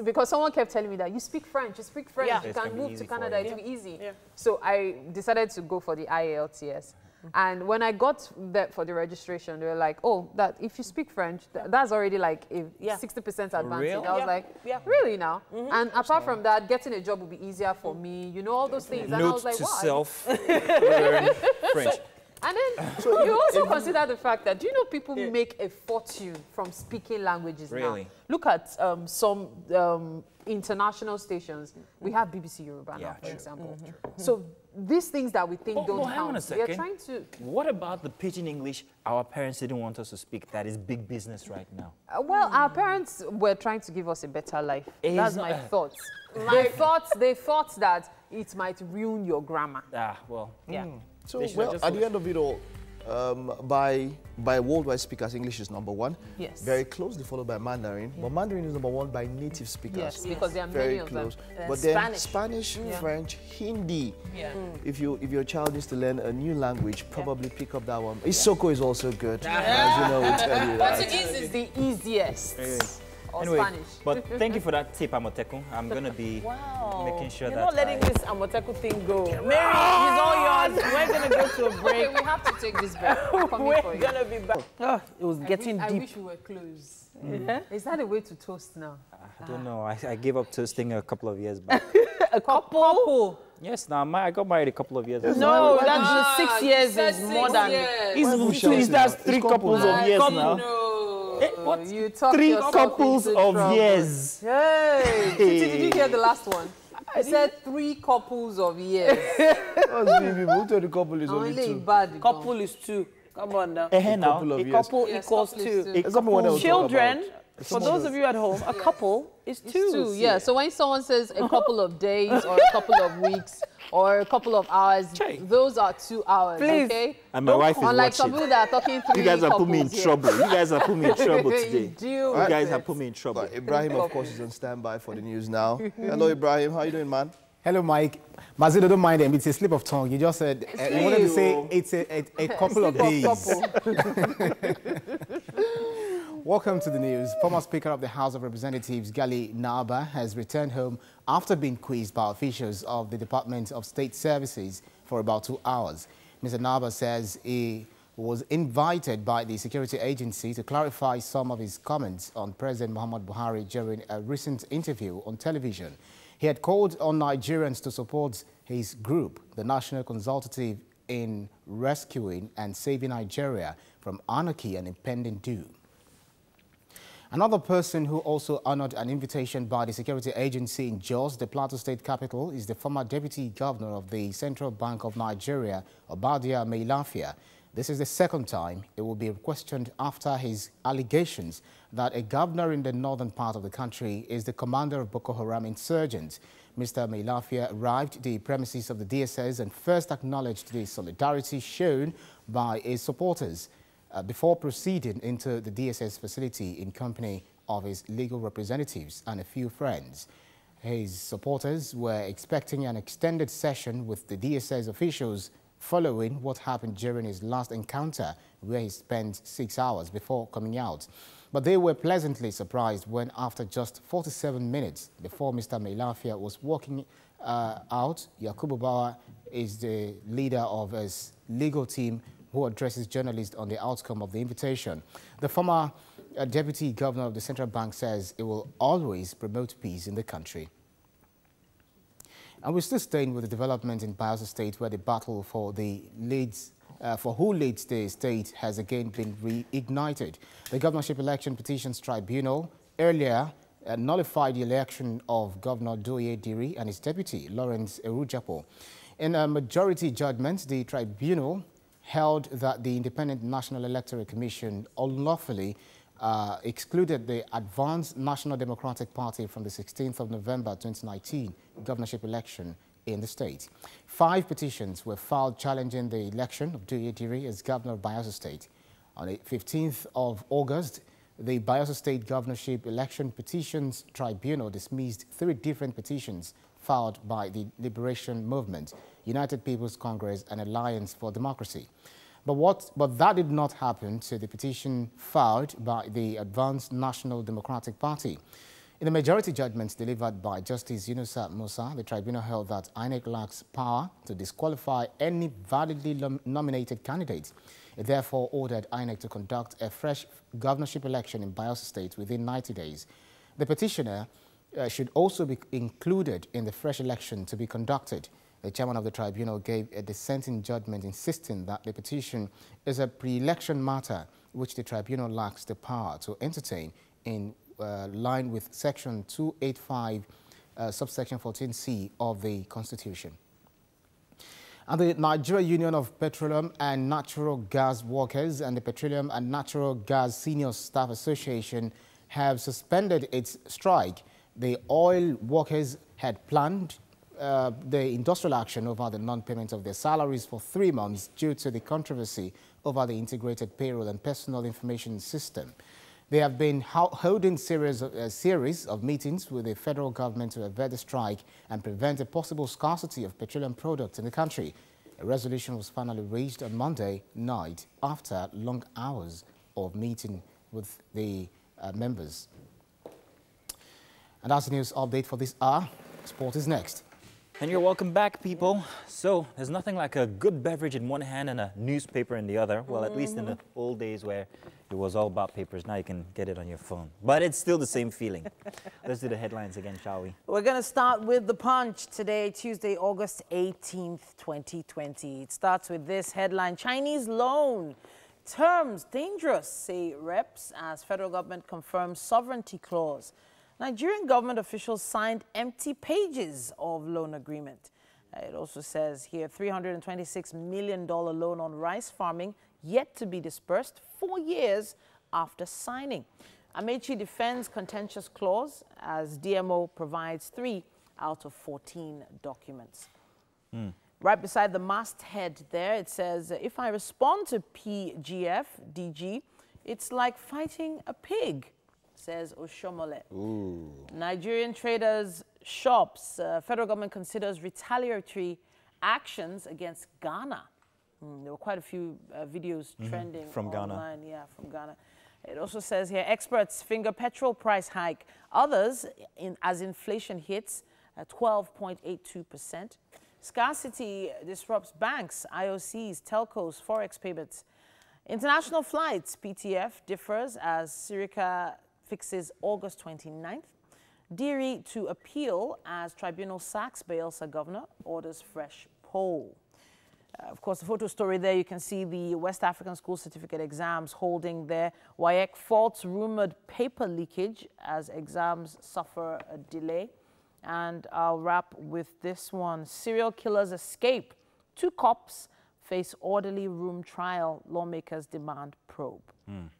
Speaker 3: because someone kept telling me that you speak French, you can move to Canada, it'll be easy. So I decided to go for the IELTS. And when I got there for the registration, they were like, oh, that if you speak French, that's already like a 60% advantage.
Speaker 2: Real?
Speaker 3: I was like, really now? And apart from that, getting a job would be easier for me, you know, all those things. And I was like,
Speaker 2: Note to self, learn French.
Speaker 3: And then you also consider the fact that, do you know people make a fortune from speaking languages
Speaker 2: Really?
Speaker 3: now? Look at some international stations. We have BBC Yoruba now, for example. So these things that we think don't
Speaker 2: hang on a
Speaker 3: count,
Speaker 2: second.
Speaker 3: they're trying to...
Speaker 2: What about the pidgin English our parents didn't want us to speak? That is big business right now.
Speaker 3: Well, our parents were trying to give us a better life. That's my thoughts. They thought that it might ruin your grammar.
Speaker 2: Well.
Speaker 3: Yeah.
Speaker 4: So, well, at the end of it all, by worldwide speakers, English is #1.
Speaker 3: Yes.
Speaker 4: Very closely followed by Mandarin. But Mandarin is #1 by native speakers.
Speaker 3: Yes, because there are
Speaker 4: very
Speaker 3: many
Speaker 4: close.
Speaker 3: of them.
Speaker 4: But then Spanish, French, Hindi.
Speaker 3: Yeah.
Speaker 4: If your child needs to learn a new language, probably pick up that one. Isoko is also good. As you know, we tell you that.
Speaker 3: Portuguese is the easiest. Or Spanish.
Speaker 2: But thank you for that tip, Amotekun. I'm going to be making sure
Speaker 1: You're
Speaker 2: that
Speaker 1: not letting this Amoteku thing go. Mary, it's all yours. We're going to go to a break.
Speaker 3: Okay, we have to take this break.
Speaker 1: We're going to be back. Oh, it was getting deep.
Speaker 3: I wish we were close. Is that a way to toast now?
Speaker 2: I don't know. I gave up toasting a couple of years back.
Speaker 1: A couple?
Speaker 2: Yes, now I got married a couple of years ago.
Speaker 1: No, that's 6 years is more than...
Speaker 2: That's 3 couples of years now. What?
Speaker 3: You talk
Speaker 2: 3
Speaker 3: yourself
Speaker 2: couples
Speaker 3: into
Speaker 2: of
Speaker 3: trouble.
Speaker 2: years.
Speaker 3: Hey, did you hear the last one? I said 3 couples of years.
Speaker 4: The couple is only 2.
Speaker 3: Bad.
Speaker 1: Couple is 2. Come on now.
Speaker 2: Now,
Speaker 1: A couple equals 2. Children, for those of you at home, a couple is 2.
Speaker 3: Yeah, so when someone says a couple of days or a couple of weeks or a couple of hours, those are 2 hours, okay?
Speaker 2: And my wife is
Speaker 3: Unlike some
Speaker 2: watching.
Speaker 3: people that are talking 3
Speaker 2: You guys have put me in
Speaker 3: couples
Speaker 2: trouble. You guys have put me in trouble today.
Speaker 3: You
Speaker 2: guys have put me in trouble.
Speaker 4: But Ibrahim, of course, is on standby for the news now. Hello, Ibrahim. How you doing, man?
Speaker 10: Hello, Mike. Mazido, don't mind him. It's a slip of tongue. You just said, you wanted to say it's a couple of days. Welcome to the news. Former Speaker of the House of Representatives, Gali Naba, has returned home after being quizzed by officials of the Department of State Services for about 2 hours. Mr. Naba says he was invited by the security agency to clarify some of his comments on President Muhammad Buhari during a recent interview on television. He had called on Nigerians to support his group, the National Consultative, in rescuing and saving Nigeria from anarchy and impending doom. Another person who also honored an invitation by the security agency in Jos, the Plateau State capital, is the former deputy governor of the Central Bank of Nigeria, Obadiah Mailafia. This is the second time it will be questioned after his allegations that a governor in the northern part of the country is the commander of Boko Haram insurgents. Mr. Mailafia arrived at the premises of the DSS and first acknowledged the solidarity shown by his supporters before proceeding into the DSS facility in company of his legal representatives and a few friends. His supporters were expecting an extended session with the DSS officials following what happened during his last encounter, where he spent 6 hours before coming out. But they were pleasantly surprised when, after just 47 minutes before Mr. Mailafia was walking out, Yakubu Bawa is the leader of his legal team who addresses journalists on the outcome of the invitation. The former deputy governor of the central bank says it will always promote peace in the country. And we're still staying with the development in Bayelsa State, where the battle for the leads for who leads the state has again been reignited. The Governorship Election Petitions Tribunal earlier nullified the election of Governor Doye Diri and his deputy, Lawrence Erujapo. In a majority judgment, the tribunal held that the Independent National Electoral Commission unlawfully excluded the Advanced National Democratic Party from the 16th of November 2019 governorship election in the state. 5 petitions were filed challenging the election of Doye Diri as governor of Bayelsa State. On the 15th of August, the Bayelsa State Governorship Election Petitions Tribunal dismissed 3 different petitions filed by the Liberation Movement, United People's Congress and Alliance for Democracy. But that did not happen to the petition filed by the Advanced National Democratic Party. In the majority judgments delivered by Justice Yunusa Musa, the tribunal held that INEC lacks power to disqualify any validly nominated candidate. It therefore ordered INEC to conduct a fresh governorship election in Bayelsa State within 90 days. The petitioner should also be included in the fresh election to be conducted. The chairman of the tribunal gave a dissenting judgment insisting that the petition is a pre-election matter which the tribunal lacks the power to entertain in line with Section 285, subsection 14C of the Constitution. And the Nigerian Union of Petroleum and Natural Gas Workers and the Petroleum and Natural Gas Senior Staff Association have suspended its strike. The oil workers had planned the industrial action over the non-payment of their salaries for 3 months due to the controversy over the integrated payroll and personal information system. They have been holding a series of meetings with the federal government to avert the strike and prevent a possible scarcity of petroleum products in the country. A resolution was finally reached on Monday night after long hours of meeting with the members. And that's the news update for this hour. Sport is next.
Speaker 2: And you're welcome back, people. So there's nothing like a good beverage in one hand and a newspaper in the other. Well, at least in the old days where it was all about papers. Now you can get it on your phone. But it's still the same feeling. Let's do the headlines again, shall we?
Speaker 1: We're going to start with The Punch today, Tuesday, August 18th, 2020. It starts with this headline: Chinese loan terms dangerous, say reps, as federal government confirms sovereignty clause. Nigerian government officials signed empty pages of loan agreement. It also says here $326 million loan on rice farming yet to be dispersed 4 years after signing. Amaechi defends contentious clause as DMO provides 3 out of 14 documents. Right beside the masthead there, it says, if I respond to PGF, DG, it's like fighting a pig, says Oshomole. Nigerian traders' shops. Federal government considers retaliatory actions against Ghana. There were quite a few videos trending
Speaker 2: from
Speaker 1: online. Yeah, from Ghana. It also says here, experts finger petrol price hike. Others, as inflation hits, 12.82%. Scarcity disrupts banks, IOCs, telcos, forex payments. International flights, PTF, differs as Sirica fixes August 29th. Diri to appeal as tribunal sacks Bayelsa governor, orders fresh poll. Of course, the photo story there, you can see the West African School Certificate exams holding there. WAEC faults rumored paper leakage as exams suffer a delay. And I'll wrap with this one. Serial killers escape. 2 cops face orderly room trial. Lawmakers demand probe.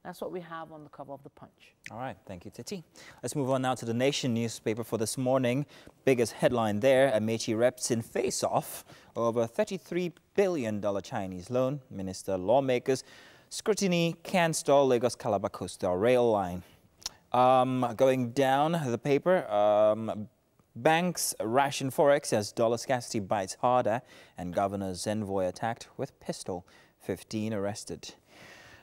Speaker 1: That's what we have on the cover of The Punch.
Speaker 2: All right, thank you, Titi. Let's move on now to the Nation newspaper for this morning. Biggest headline there, Amaechi reps in face-off over $33 billion Chinese loan. Minister lawmakers, scrutiny can stall Lagos Calabar Coastal Rail Line. Going down the paper, banks ration forex as dollar scarcity bites harder, and governor's envoy attacked with pistol. 15 arrested.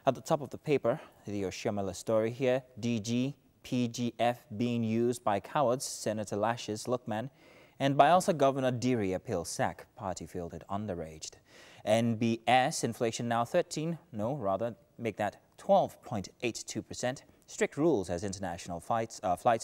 Speaker 2: At the top of the paper, the Oshomole story here, DG, PGF being used by cowards, Senator Lashes Lookman, and Bayelsa Governor Diri appeal sack, party fielded underaged. NBS, inflation now make that 12.82%. Strict rules as international flights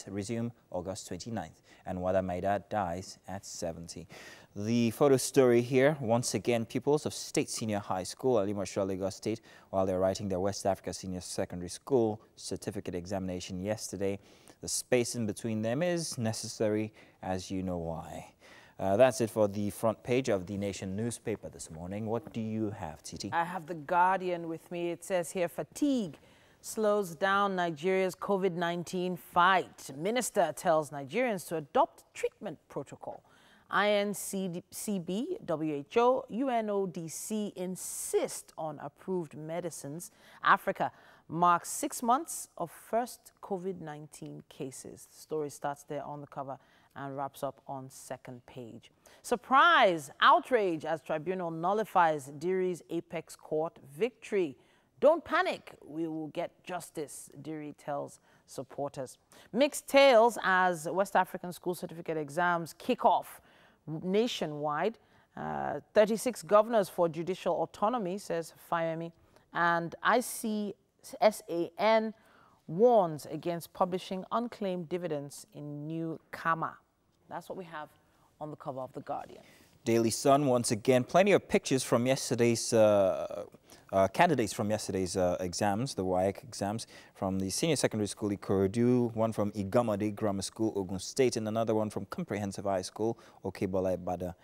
Speaker 2: resume August 29th, and Wada Maida dies at 70. The photo story here, once again, pupils of State Senior High School, Alimosho, Lagos State, while they're writing their West Africa Senior Secondary School certificate examination yesterday. The space in between them is necessary, as you know why. That's it for the front page of the Nation newspaper this morning. What do you have, Titi?
Speaker 1: I have The Guardian with me. It says here, fatigue slows down Nigeria's COVID-19 fight. Minister tells Nigerians to adopt treatment protocol. INCB, WHO, UNODC insist on approved medicines. Africa marks 6 months of first COVID-19 cases. The story starts there on the cover and wraps up on second page. Surprise, outrage as tribunal nullifies Diri's apex court victory. Don't panic, we will get justice, Diri tells supporters. Mixed tales as West African school certificate exams kick off nationwide. 36 governors for judicial autonomy, says Fayemi. And ICSAN warns against publishing unclaimed dividends in new Kama. That's what we have on the cover of The Guardian.
Speaker 2: Daily Sun, once again, plenty of pictures from yesterday's candidates from yesterday's exams, the WAEC exams, from the senior secondary school Ikorodu, one from Igamade Grammar School, Ogun State, and another one from Comprehensive High School, Okebola Ibadan.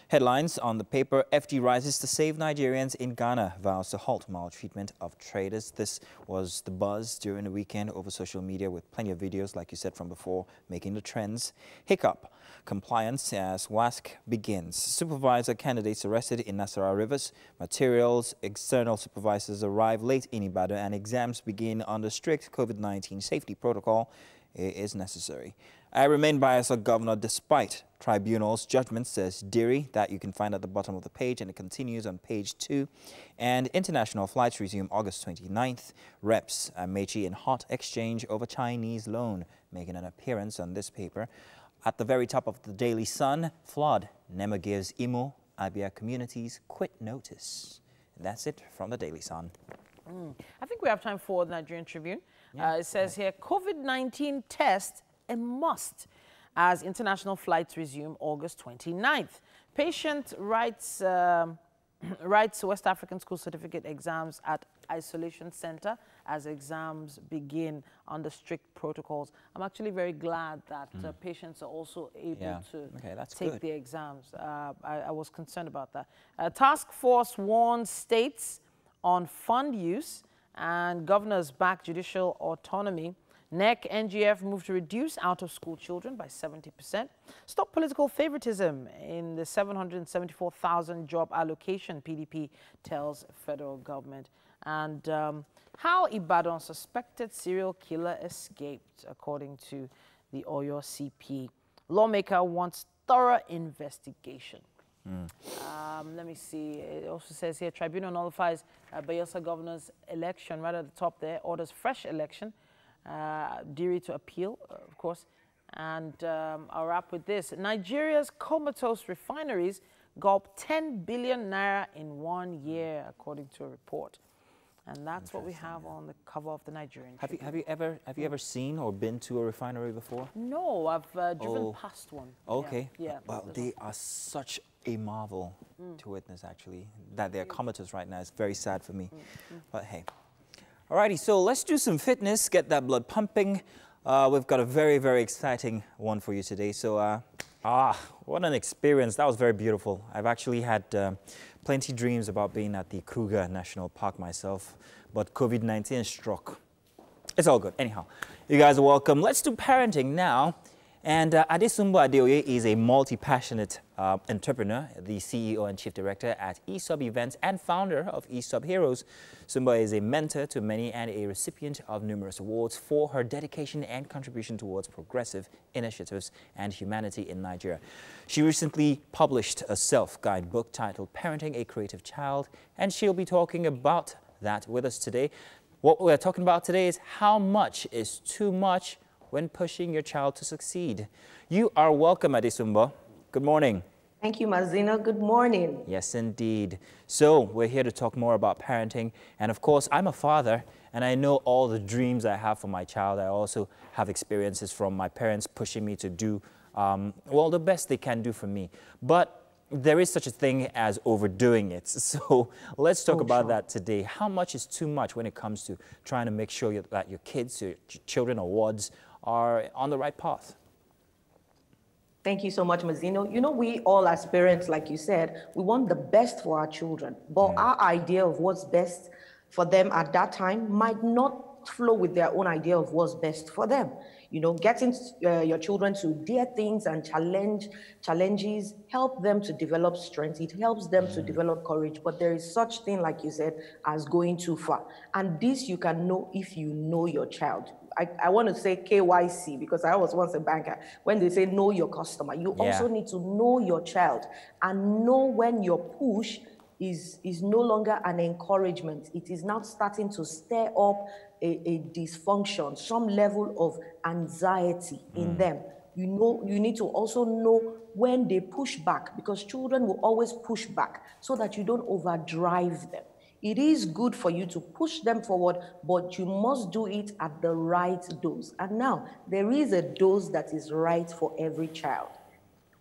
Speaker 2: Headlines on the paper: FD rises to save Nigerians in Ghana, vows to halt maltreatment of traders. This was the buzz during the weekend over social media, with plenty of videos, like you said from before, making the trends. Hiccup: compliance as WASC begins. Supervisor candidates arrested in Nasarawa Rivers. Materials: external supervisors arrive late in Ibadan, and exams begin under strict COVID-19 safety protocol is necessary. I remain biased as governor despite tribunal's judgment, says Diri, that you can find at the bottom of the page, and it continues on page 2. And international flights resume August 29th. Reps Amaechi in hot exchange over Chinese loan, making an appearance on this paper. At the very top of the Daily Sun, flood. NEMA gives Imo, Abia communities quit notice. And that's it from the Daily Sun.
Speaker 1: I think we have time for the Nigerian Tribune. It says here, COVID-19 test a must as international flights resume August 29th. Patient writes West African School Certificate exams at isolation center as exams begin under strict protocols. I'm actually very glad that patients are also able to take the exams. I was concerned about that. Task force warns states on fund use, and governors back judicial autonomy. NEC, NGF move to reduce out-of-school children by 70%. Stop political favoritism in the 774,000 job allocation, PDP tells federal government. And how Ibadan suspected serial killer escaped, according to the Oyo CP. Lawmaker wants thorough investigation. Let me see. It also says here, tribunal nullifies Bayelsa governor's election. Right at the top there, orders fresh election. Diri to appeal, of course. And I'll wrap with this. Nigeria's comatose refineries gulp 10 billion naira in 1 year, according to a report. And that's what we have on the cover of the Nigerian Tribune.
Speaker 2: Have you ever seen or been to a refinery before?
Speaker 1: No, I've driven past one.
Speaker 2: Okay.
Speaker 1: Yeah.
Speaker 2: Well, they are such a marvel to witness, actually. That they're comatose right now is very sad for me. But hey. Alrighty, so let's do some fitness, get that blood pumping. We've got a very, very exciting one for you today. So, what an experience. That was very beautiful. I've actually had plenty dreams about being at the Kruger National Park myself, but COVID-19 struck. It's all good. Anyhow, you guys are welcome. Let's do parenting now. And Adesumbo Adeoye is a multi-passionate entrepreneur, the CEO and Chief Director at ESUB Events and founder of ESUB Heroes. Sumba is a mentor to many and a recipient of numerous awards for her dedication and contribution towards progressive initiatives and humanity in Nigeria. She recently published a self-guide book titled Parenting a Creative Child, and she'll be talking about that with us today. What we're talking about today is how much is too much when pushing your child to succeed. You are welcome, Adesumbo. Good morning.
Speaker 11: Thank you, Mazino. Good morning.
Speaker 2: Yes, indeed. So we're here to talk more about parenting. And of course, I'm a father, and I know all the dreams I have for my child. I also have experiences from my parents pushing me to do, well, the best they can do for me. But there is such a thing as overdoing it. So let's talk about that today. How much is too much when it comes to trying to make sure that your kids, your children or wards are on the right path?
Speaker 11: Thank you so much, Mazino. You know, we all as parents, like you said, we want the best for our children. But our idea of what's best for them at that time might not flow with their own idea of what's best for them. You know, getting your children to dare things and challenges help them to develop strength. It helps them to develop courage. But there is such thing, like you said, as going too far. And this you can know if you know your child. I want to say KYC because I was once a banker. When they say know your customer, you also need to know your child and know when your push is no longer an encouragement. It is now starting to stir up a dysfunction, some level of anxiety in them. You know, you need to also know when they push back, because children will always push back, so that you don't overdrive them. It is good for you to push them forward, but you must do it at the right dose. And now, there is a dose that is right for every child.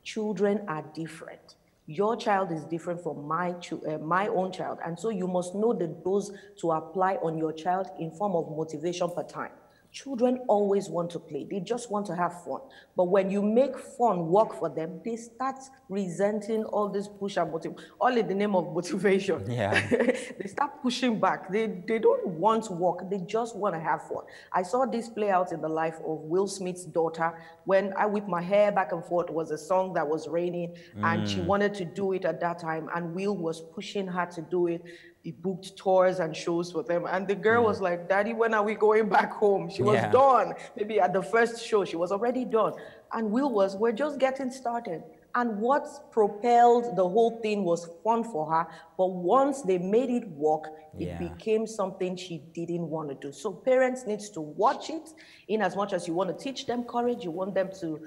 Speaker 11: Children are different. Your child is different from my own child. And so you must know the dose to apply on your child in form of motivation per time. Children always want to play. They just want to have fun. But when you make fun work for them, they start resenting all this push and motivation, all in the name of motivation.
Speaker 2: Yeah.
Speaker 11: They start pushing back. They don't want to work. They just want to have fun. I saw this play out in the life of Will Smith's daughter. When I Whip My Hair Back and Forth was a song that was raining, and she wanted to do it at that time, and Will was pushing her to do it. He booked tours and shows for them. And the girl was like, Daddy, when are we going back home? She was done. Maybe at the first show, she was already done. And Will was, we're just getting started. And what propelled the whole thing was fun for her. But once they made it work, it became something she didn't want to do. So parents need to watch it. In as much as you want to teach them courage, you want them to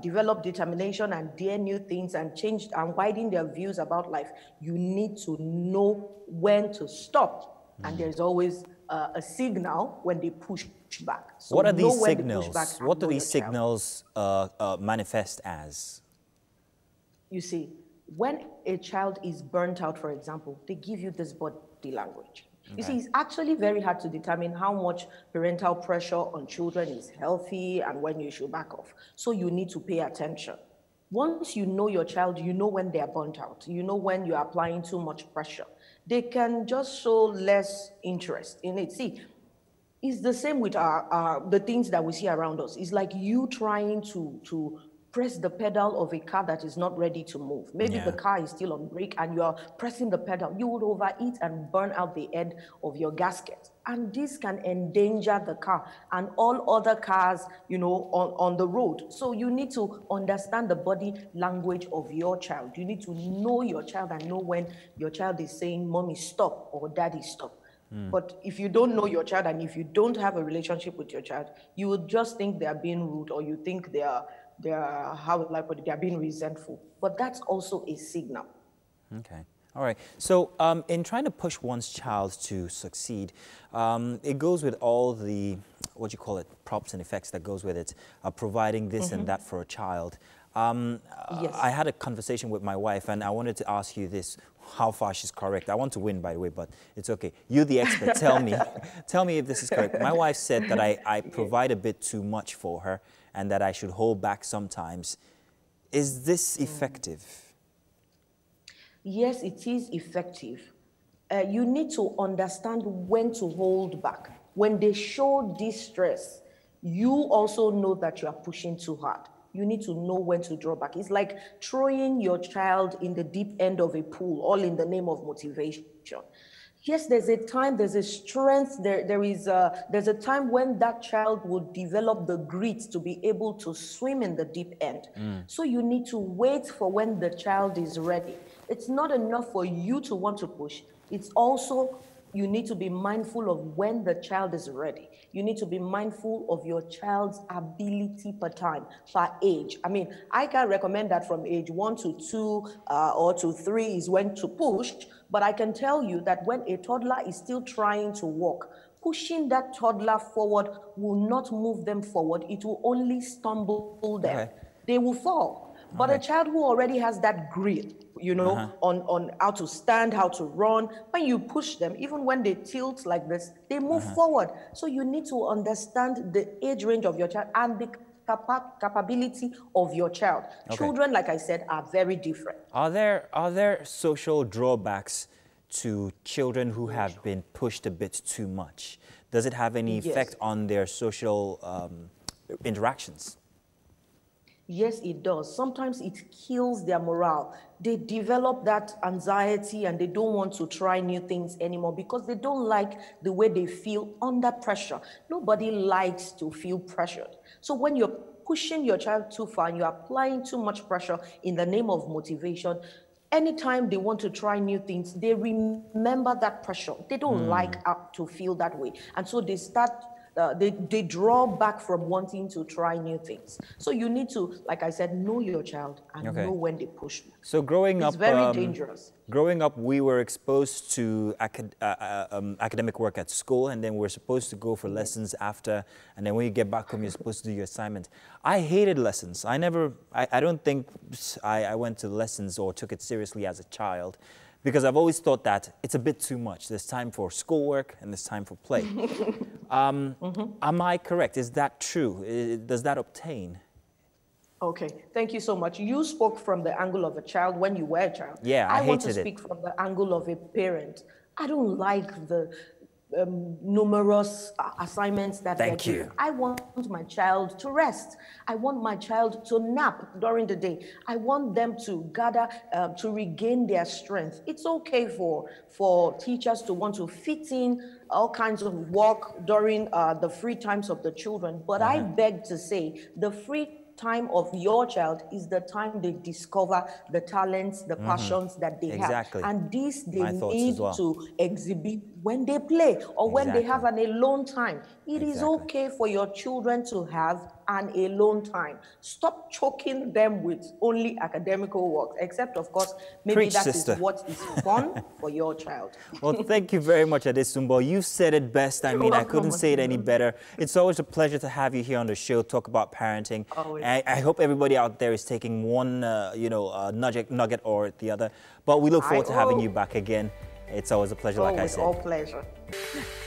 Speaker 11: develop determination and dare new things and change and widen their views about life. You need to know when to stop. And there's always a signal when they push back. So
Speaker 2: what are these signals? What do these signals manifest as?
Speaker 11: You see, when a child is burnt out, for example, they give you this body language. Okay. You see, it's actually very hard to determine how much parental pressure on children is healthy and when you should back off. So you need to pay attention. Once you know your child, you know when they're burnt out. You know when you're applying too much pressure. They can just show less interest in it. See, it's the same with the things that we see around us. It's like you trying to press the pedal of a car that is not ready to move. Maybe the car is still on brake and you're pressing the pedal. You would overheat and burn out the end of your gasket. And this can endanger the car and all other cars, you know, on the road. So you need to understand the body language of your child. You need to know your child and know when your child is saying, Mommy, stop, or Daddy, stop. But if you don't know your child and if you don't have a relationship with your child, you would just think they are being rude, or you think they are how would I put it, they are being resentful. But that's also a signal.
Speaker 2: Okay. All right. So in trying to push one's child to succeed, it goes with all the, what you call it, props and effects that goes with it, providing this and that for a child. I had a conversation with my wife and I wanted to ask you this, how far she's correct. I want to win, by the way, but it's okay. You, the expert, tell me if this is correct. My wife said that I provide a bit too much for her and that I should hold back sometimes. Is this effective?
Speaker 11: Yes, it is effective. You need to understand when to hold back. When they show distress, you also know that you are pushing too hard. You need to know when to draw back. It's like throwing your child in the deep end of a pool, all in the name of motivation. Yes, there's a time, there's a strength, there's a time when that child will develop the grit to be able to swim in the deep end. So you need to wait for when the child is ready. It's not enough for you to want to push. It's also, you need to be mindful of when the child is ready. You need to be mindful of your child's ability per time, per age. I mean, I can recommend that from age 1 to 2 or to 3 is when to push, but I can tell you that when a toddler is still trying to walk, pushing that toddler forward will not move them forward. It will only stumble them. Okay. They will fall. But a child who already has that grit, you know, on how to stand, how to run, when you push them, even when they tilt like this, they move forward. So you need to understand the age range of your child and the capability of your child. Children, like I said, are very different.
Speaker 2: Are there social drawbacks to children who have been pushed a bit too much? Does it have any effect on their social interactions?
Speaker 11: Yes, it does. Sometimes it kills their morale. They develop that anxiety and they don't want to try new things anymore because they don't like the way they feel under pressure. Nobody likes to feel pressured. So when you're pushing your child too far and you're applying too much pressure in the name of motivation, anytime they want to try new things, they remember that pressure. They don't like to feel that way. And so they start they draw back from wanting to try new things. So you need to, like I said, know your child and know when they push you.
Speaker 2: So growing up,
Speaker 11: it's very dangerous.
Speaker 2: Growing up, we were exposed to academic work at school, and then we're supposed to go for lessons after, and then when you get back home, you're supposed to do your assignment. I hated lessons. I don't think I went to lessons or took it seriously as a child, because I've always thought that it's a bit too much. There's time for schoolwork and there's time for play. Am I correct? Is that true? Does that obtain?
Speaker 11: Okay, thank you so much. You spoke from the angle of a child when you were a child.
Speaker 2: Yeah, I
Speaker 11: want to
Speaker 2: hated
Speaker 11: speak from the angle of a parent. I don't like the numerous assignments that
Speaker 2: Thank you.
Speaker 11: I want my child to rest. I want my child to nap during the day. I want them to gather, to regain their strength. It's okay for teachers to want to fit in all kinds of work during the free times of the children. But I beg to say, the free time of your child is the time they discover the talents, the passions that they have. And this they need to exhibit when they play or when they have an alone time. It is okay for your children to have an alone time. Stop choking them with only academical work, except of course, maybe that is what is fun for your child.
Speaker 2: Well, thank you very much, Adesumbo. You said it best. I mean, I couldn't say it any better. It's always a pleasure to have you here on the show, talk about parenting. I hope everybody out there is taking one, nugget or the other. But we look forward to having you back again. It's always a pleasure, like I said.
Speaker 11: All pleasure.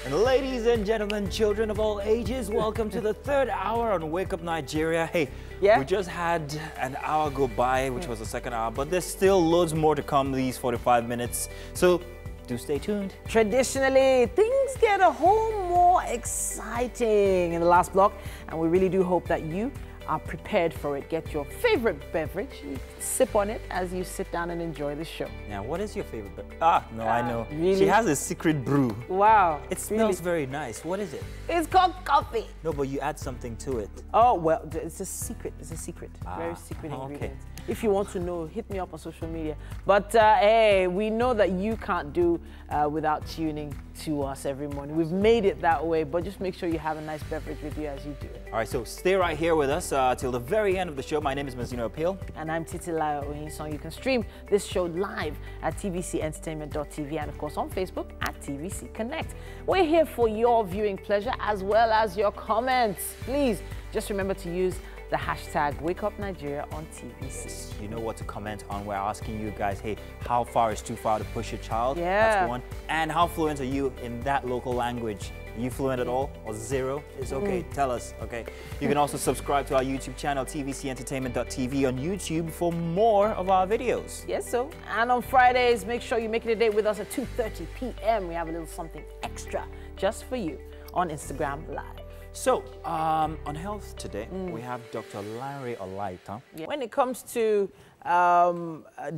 Speaker 2: And ladies and gentlemen, children of all ages, welcome to the third hour on Wake Up Nigeria. Hey, we just had an hour go by, which was the second hour, but there's still loads more to come these 45 minutes. So do stay tuned.
Speaker 1: Traditionally, things get a whole more exciting in the last block, and we really do hope that you are prepared for it. Get your favorite beverage, you sip on it as you sit down and enjoy the show.
Speaker 2: Now, what is your favorite beverage? I know.
Speaker 1: Really?
Speaker 2: She has a secret brew.
Speaker 1: Wow.
Speaker 2: It smells very nice. What is it?
Speaker 1: It's called coffee.
Speaker 2: No, but you add something to it.
Speaker 1: Oh, well, it's a secret. It's a secret. Very secret ingredient.
Speaker 2: Okay.
Speaker 1: If you want to know, hit me up on social media. But hey, we know that you can't do without tuning to us every morning. We've made it that way, but just make sure you have a nice beverage with you as you do it.
Speaker 2: All right, so stay right here with us till the very end of the show. My name is Mazino Appeal.
Speaker 1: And I'm Titilayo Ohinson. You can stream this show live at tvcentertainment.tv and of course on Facebook at TVC Connect. We're here for your viewing pleasure as well as your comments. Please just remember to use the hashtag WakeUpNigeria on TVC.
Speaker 2: You know what to comment on. We're asking you guys, hey, how far is too far to push your child?
Speaker 1: Yeah.
Speaker 2: That's one. And how fluent are you in that local language? Are you fluent at all or zero? It's okay. Tell us, okay? You can also subscribe to our YouTube channel, tvcentertainment.tv on YouTube for more of our videos.
Speaker 1: Yes, so. And on Fridays, make sure you make it a date with us at 2:30 p.m. We have a little something extra just for you on Instagram Live.
Speaker 2: So, on health today, we have Dr. Larry Olaita.
Speaker 1: Yeah. When it comes to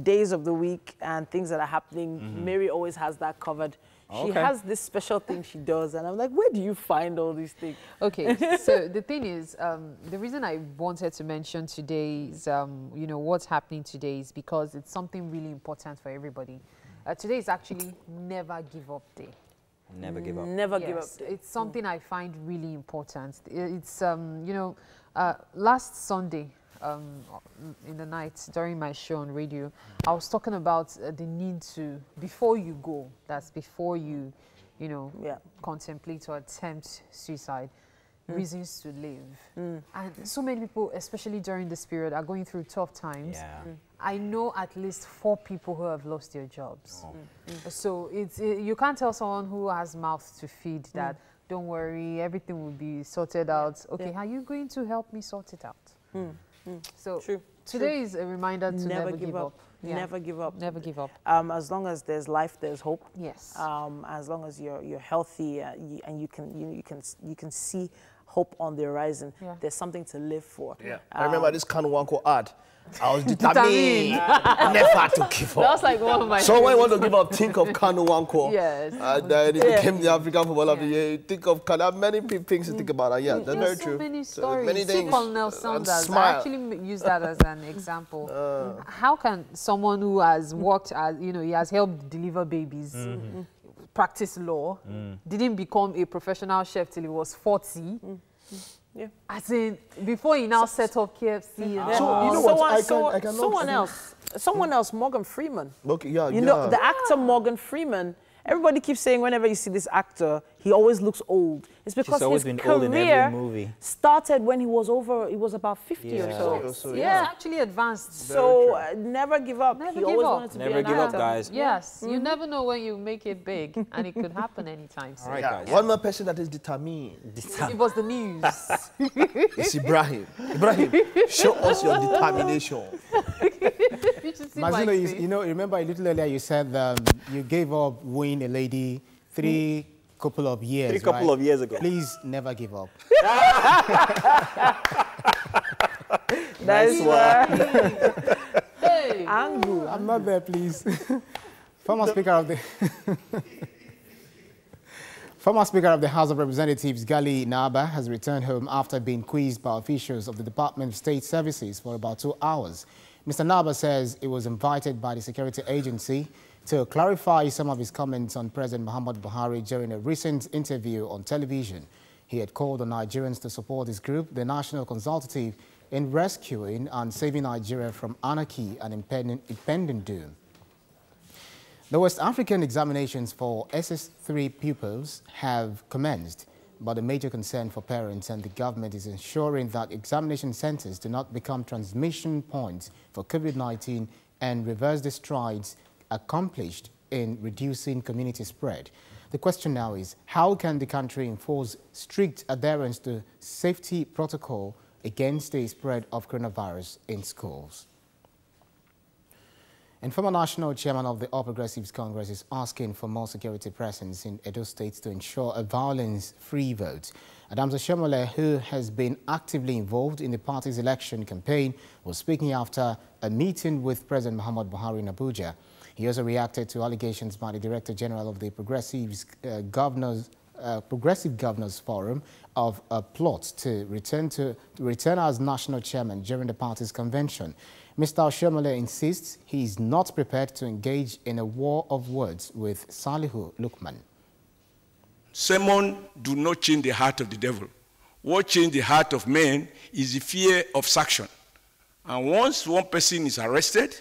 Speaker 1: days of the week and things that are happening, Mary always has that covered. She has this special thing she does, and I'm like, where do you find all these things?
Speaker 3: Okay, so the thing is, the reason I wanted to mention today's, what's happening today is because it's something really important for everybody. Today is actually Never Give Up Day.
Speaker 2: Never give up.
Speaker 1: Never give up.
Speaker 3: It's something I find really important. It's, last Sunday, in the night during my show on radio, I was talking about the need to, before you go, that's before you, contemplate or attempt suicide, reasons to live. And so many people, especially during this period, are going through tough times. I know at least 4 people who have lost their jobs. So you can't tell someone who has mouth to feed that, don't worry, everything will be sorted out. Okay, are you going to help me sort it out? So today is a reminder to never give up. Yeah.
Speaker 1: Never give up.
Speaker 3: Never give up.
Speaker 1: As long as there's life, there's hope.
Speaker 3: Yes.
Speaker 1: As long as you're healthy and you can see hope on the horizon, there's something to live for.
Speaker 4: I remember this Kanuwanko ad. I was determined never to give up.
Speaker 3: That's like one of my
Speaker 4: Someone want to give up, think of Kanuwanko.
Speaker 3: Yes.
Speaker 4: Then it became the African Football of the Year. You think of Kanu, many things to think about. Yeah, that's very true.
Speaker 3: So many stories.
Speaker 4: Many things.
Speaker 3: Colonel Sanders, I actually use that as an example. How can someone who has worked as, he has helped deliver babies, practice law, didn't become a professional chef till he was 40.
Speaker 1: Yeah.
Speaker 3: As in, before he now set up KFC. And
Speaker 4: So, you know what?
Speaker 1: Someone else, Morgan Freeman.
Speaker 4: Okay, yeah,
Speaker 1: You know, the actor Morgan Freeman, everybody keeps saying whenever you see this actor, he always looks old. It's because his career started when he was about 50 or so.
Speaker 3: Yeah, actually advanced.
Speaker 1: So never give up. He always wanted to be an actor.
Speaker 2: Never give up, guys.
Speaker 3: Yes, you never know when you make it big, and it could happen anytime soon.
Speaker 2: All right, guys.
Speaker 4: One more person that is determined.
Speaker 3: It was the news.
Speaker 4: It's Ibrahim. Ibrahim, show us your determination.
Speaker 10: Mazino, you know, remember a little earlier you said you gave up winning a lady three couple of years
Speaker 2: ago.
Speaker 10: Please never give up.
Speaker 1: That's why.
Speaker 3: Hey,
Speaker 1: Angu.
Speaker 10: I'm not there, please. Former Speaker of the House of Representatives, Gali Naba, has returned home after being quizzed by officials of the Department of State Services for about 2 hours. Mr. Naba says he was invited by the security agency to clarify some of his comments on President Muhammadu Buhari during a recent interview on television. He had called on Nigerians to support his group, the National Consultative, in rescuing and saving Nigeria from anarchy and impending doom. The West African examinations for SS3 pupils have commenced, but a major concern for parents and the government is ensuring that examination centers do not become transmission points for COVID-19 and reverse the strides accomplished in reducing community spread. The question now is, how can the country enforce strict adherence to safety protocol against the spread of coronavirus in schools? And former national chairman of the All Progressives Congress is asking for more security presence in Edo State to ensure a violence-free vote. Adams Oshomole, who has been actively involved in the party's election campaign, was speaking after a meeting with President Muhammadu Buhari in Abuja. He also reacted to allegations by the Director General of the Progressive Governors Forum of a plot to return as national chairman during the party's convention. Mr. Oshomole insists he is not prepared to engage in a war of words with Salihu Lukman.
Speaker 5: Sermon do not change the heart of the devil. What changes the heart of men is the fear of sanction. And once one person is arrested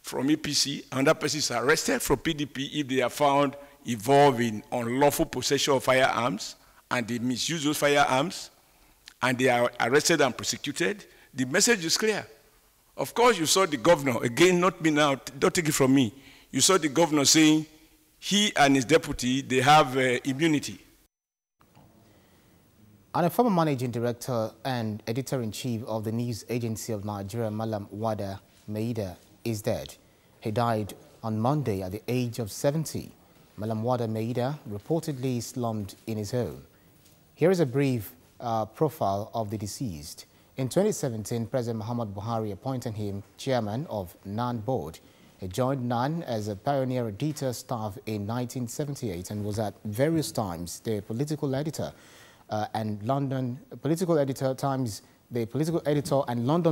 Speaker 5: from EPC, another person is arrested from PDP if they are found involved in unlawful possession of firearms and they misuse those firearms and they are arrested and prosecuted, the message is clear. Of course, you saw the governor, again, not me now, don't take it from me. You saw the governor saying he and his deputy, they have immunity.
Speaker 10: And a former managing director and editor-in-chief of the news agency of Nigeria, Malam Wada Maida, is dead. He died on Monday at the age of 70. Malam Wada Maida reportedly slumped in his home. Here is a brief profile of the deceased. In 2017, President Muhammadu Buhari appointed him chairman of NAN board. He joined NAN as a pioneer editor staff in 1978 and was at various times the political editor and London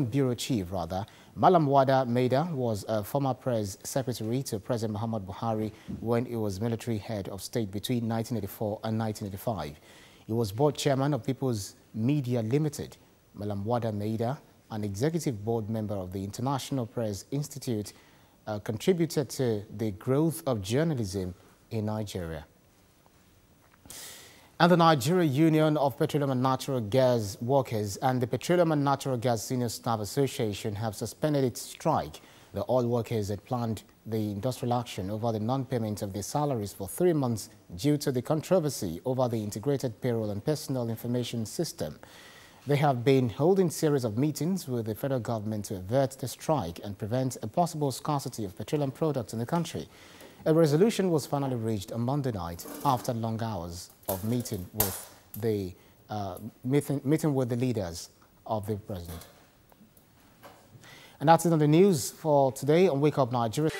Speaker 10: bureau chief rather. Malam Wada Maida was a former press secretary to President Muhammadu Buhari when he was military head of state between 1984 and 1985. He was board chairman of People's Media Limited. Malam Wada Maida, an executive board member of the International Press Institute, contributed to the growth of journalism in Nigeria. And the Nigeria Union of Petroleum and Natural Gas Workers and the Petroleum and Natural Gas Senior Staff Association have suspended its strike. The oil workers had planned the industrial action over the non-payment of their salaries for 3 months due to the controversy over the integrated payroll and personal information system. They have been holding a series of meetings with the federal government to avert the strike and prevent a possible scarcity of petroleum products in the country. A resolution was finally reached on Monday night after long hours of meeting with the leaders of the president. And that's it on the news for today on Wake Up Nigeria.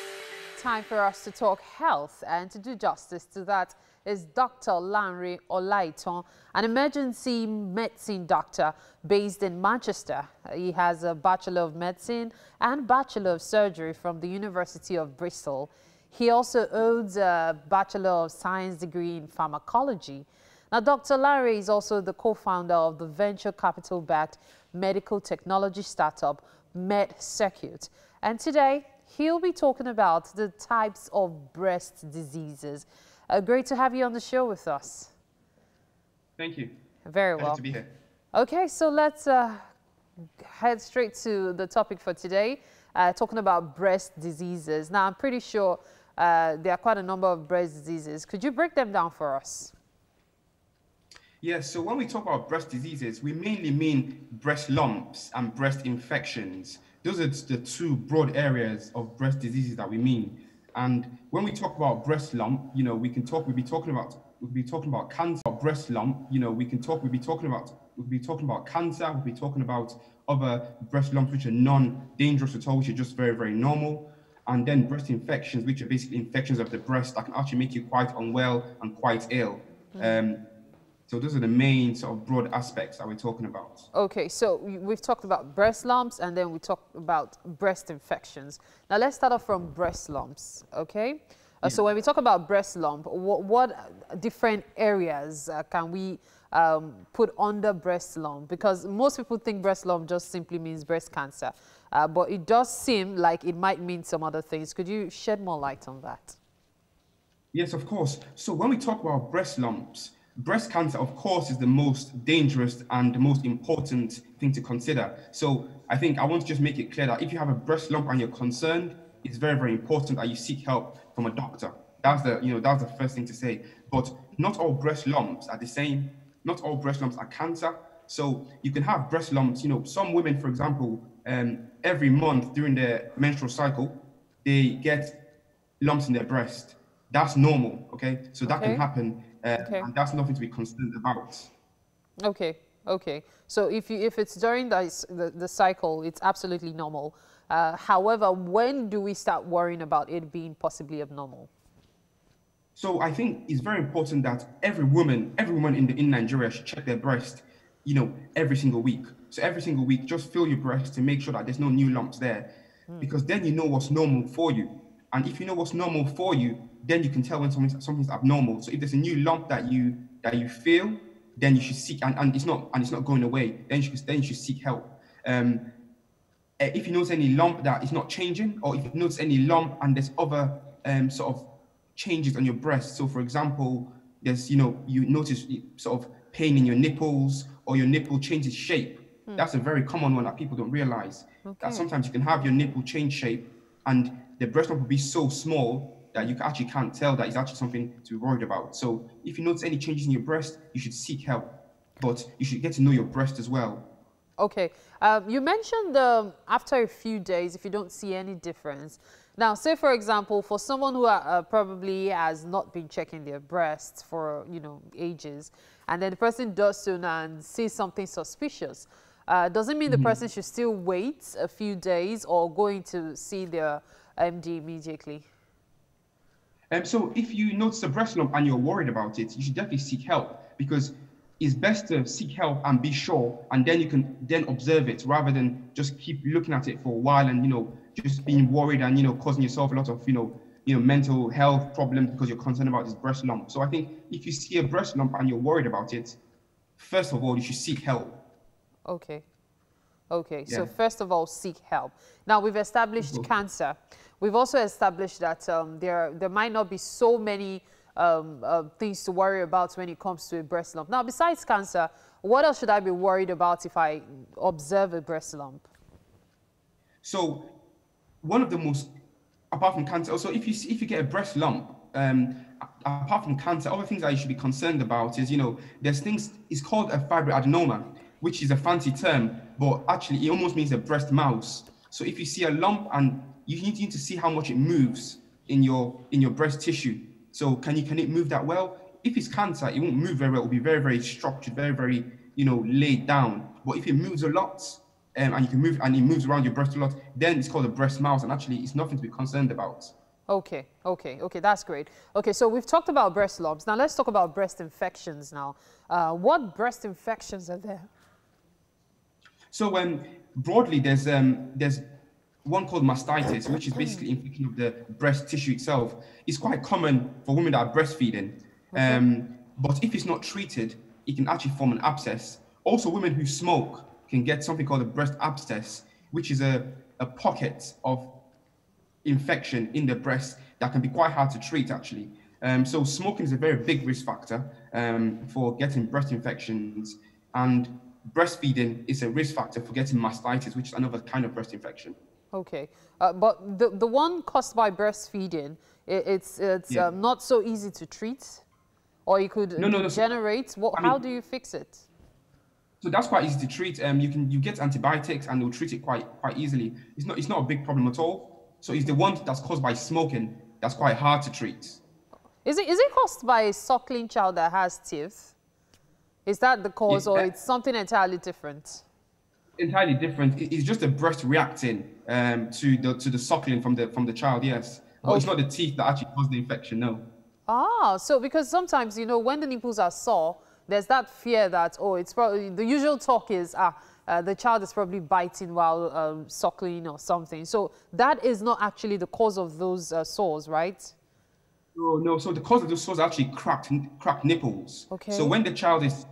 Speaker 3: Time for us to talk health, and to do justice to that is Dr. Lanre Olaiton, an emergency medicine doctor based in Manchester. He has a Bachelor of Medicine and Bachelor of Surgery from the University of Bristol. He also holds a Bachelor of Science degree in pharmacology. Now, Dr. Larry is also the co-founder of the venture capital-backed medical technology startup MedCircuit. And today, he'll be talking about the types of breast diseases. Great to have you on the show with us.
Speaker 12: Thank you.
Speaker 3: Very well.
Speaker 12: Pleasure to be here.
Speaker 3: Okay, so let's head straight to the topic for today, talking about breast diseases. Now, I'm pretty sure there are quite a number of breast diseases. Could you break them down for us?
Speaker 12: Yes, so when we talk about breast diseases, we mainly mean breast lumps and breast infections. Those are the two broad areas of breast diseases that we mean. And when we talk about breast lump, you know, we'll be talking about cancer. Breast lump, you know, we'll be talking about cancer. We'll be talking about other breast lumps which are non-dangerous at all, which are just very, very normal. And then breast infections, which are basically infections of the breast that can actually make you quite unwell and quite ill. So those are the main sort of broad aspects that we're talking about.
Speaker 3: Okay, so we've talked about breast lumps and then we talked about breast infections. Now let's start off from breast lumps, okay? So when we talk about breast lump, what different areas can we put under breast lump? Because most people think breast lump just simply means breast cancer, but it does seem like it might mean some other things. Could you shed more light on that?
Speaker 12: Yes, of course. So when we talk about breast lumps, breast cancer, of course, is the most dangerous and the most important thing to consider. So I think I want to just make it clear that if you have a breast lump and you're concerned, it's very, very important that you seek help from a doctor. That's the first thing to say. But not all breast lumps are the same. Not all breast lumps are cancer. So you can have breast lumps. You know, some women, for example, every month during their menstrual cycle, they get lumps in their breast. That's normal, okay? So that can happen. And that's nothing to be concerned about.
Speaker 3: Okay, okay. So if it's during the cycle, it's absolutely normal. However, when do we start worrying about it being possibly abnormal?
Speaker 12: So I think it's very important that every woman in Nigeria should check their breast, you know, every single week. So every single week, just feel your breast to make sure that there's no new lumps there, because then you know what's normal for you. And if you know what's normal for you, then you can tell when something's abnormal. So if there's a new lump that you feel, then you should seek, and it's not going away, then you should seek help. If you notice any lump that is not changing, or if you notice any lump and there's other sort of changes on your breast. So for example, there's, you know, you notice sort of pain in your nipples, or your nipple changes shape. That's a very common one that people don't realize. That sometimes you can have your nipple change shape and the breast lump will be so small that you actually can't tell that it's actually something to be worried about. So if you notice any changes in your breast, you should seek help, but you should get to know your breast as well.
Speaker 3: Okay, you mentioned after a few days, if you don't see any difference. Now, say for example, for someone who probably has not been checking their breasts for, you know, ages, and then the person does so and sees something suspicious, does it mean the person should still wait a few days or going to see their MD immediately?
Speaker 12: So if you notice a breast lump and you're worried about it, you should definitely seek help, because it's best to seek help and be sure, and then you can then observe it rather than just keep looking at it for a while and, you know, just being worried and, you know, causing yourself a lot of, you know, mental health problems because you're concerned about this breast lump. So I think if you see a breast lump and you're worried about it, first of all, you should seek help.
Speaker 3: Okay. Okay, so first of all, seek help. Now, we've established cancer. We've also established that there might not be so many things to worry about when it comes to a breast lump. Now, besides cancer, what else should I be worried about if I observe a breast lump?
Speaker 12: So one of the most, apart from cancer, also if you get a breast lump, apart from cancer, other things that you should be concerned about is, you know, there's things, it's called a fibroadenoma, which is a fancy term, but actually it almost means a breast mouse. So if you see a lump, and you need to see how much it moves in your breast tissue. So can it move that well? If it's cancer, it won't move very well. It will be very, very structured, very, very, you know, laid down. But if it moves a lot, and you can move, and it moves around your breast a lot, then it's called a breast mouse, and actually it's nothing to be concerned about.
Speaker 3: Okay, that's great. Okay, so we've talked about breast lumps. Now let's talk about breast infections now. What breast infections are there?
Speaker 12: So broadly, there's one called mastitis, which is basically infection of the breast tissue itself. It's quite common for women that are breastfeeding. But if it's not treated, it can actually form an abscess. Also, women who smoke can get something called a breast abscess, which is a pocket of infection in the breast that can be quite hard to treat, actually. So smoking is a very big risk factor for getting breast infections, and breastfeeding is a risk factor for getting mastitis, which is another kind of breast infection.
Speaker 3: Okay, but the one caused by breastfeeding, it's not so easy to treat, or you could degenerate. How do you fix it?
Speaker 12: So that's quite easy to treat. You get antibiotics and they'll treat it quite easily. It's not a big problem at all. So it's the one that's caused by smoking that's quite hard to treat.
Speaker 3: Is it caused by a suckling child that has teeth? Is that the cause, or it's something entirely different?
Speaker 12: Entirely different. It's just the breast reacting to the suckling from the child. Yes, but it's not the teeth that actually cause the infection. No.
Speaker 3: Ah, so because sometimes, you know, when the nipples are sore, there's that fear that, oh, it's probably, the usual talk is, the child is probably biting while suckling or something. So that is not actually the cause of those sores, right?
Speaker 12: No. So the cause of those sores are actually cracked nipples.
Speaker 3: Okay.
Speaker 12: So when the child is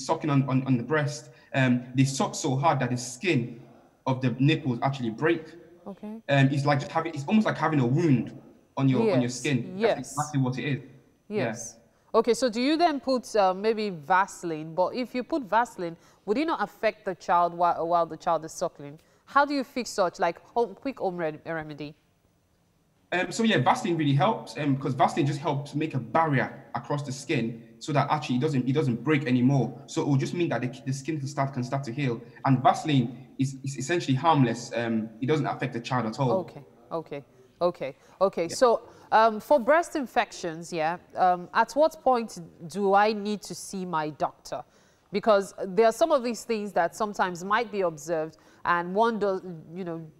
Speaker 12: sucking on the breast, they suck so hard that the skin of the nipples actually break.
Speaker 3: Okay.
Speaker 12: It's like it's almost like having a wound on your skin.
Speaker 3: Yes.
Speaker 12: That's exactly what it is.
Speaker 3: Yes.
Speaker 12: Yeah.
Speaker 3: Okay, so do you then put maybe Vaseline? But if you put Vaseline, would it not affect the child while the child is suckling? How do you fix such, like quick home remedy?
Speaker 12: So yeah, Vaseline really helps because Vaseline just helps make a barrier across the skin so that actually it doesn't break anymore. So it will just mean that the skin can start to heal. And Vaseline is essentially harmless. It doesn't affect the child at all.
Speaker 3: Okay. Yeah. So for breast infections, at what point do I need to see my doctor? Because there are some of these things that sometimes might be observed and one